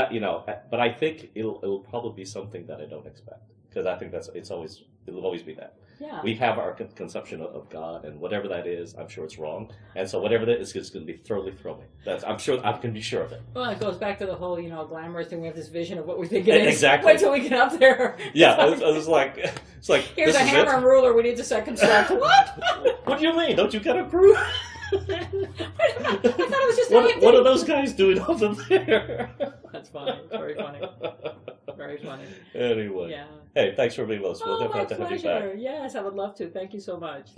but I think it'll probably be something that I don't expect, because I think it'll always be that. Yeah. We have our conception of God, and whatever that is, I'm sure it's wrong. And so whatever that is going to be thoroughly thrown. I'm sure I can be sure of it. Well, it goes back to the whole, glamorous thing. We have this vision of what we think it is. Exactly. Wait till we get up there. Yeah, it's like here's a hammer and ruler. We need to set construct. What? What do you mean? Don't you get a crew? I thought it was just what are those guys doing over there? That's funny. Very funny. Very funny. Anyway. Yeah. Hey, thanks for being with us. We'll definitely have to have you back. Yes, I would love to. Thank you so much.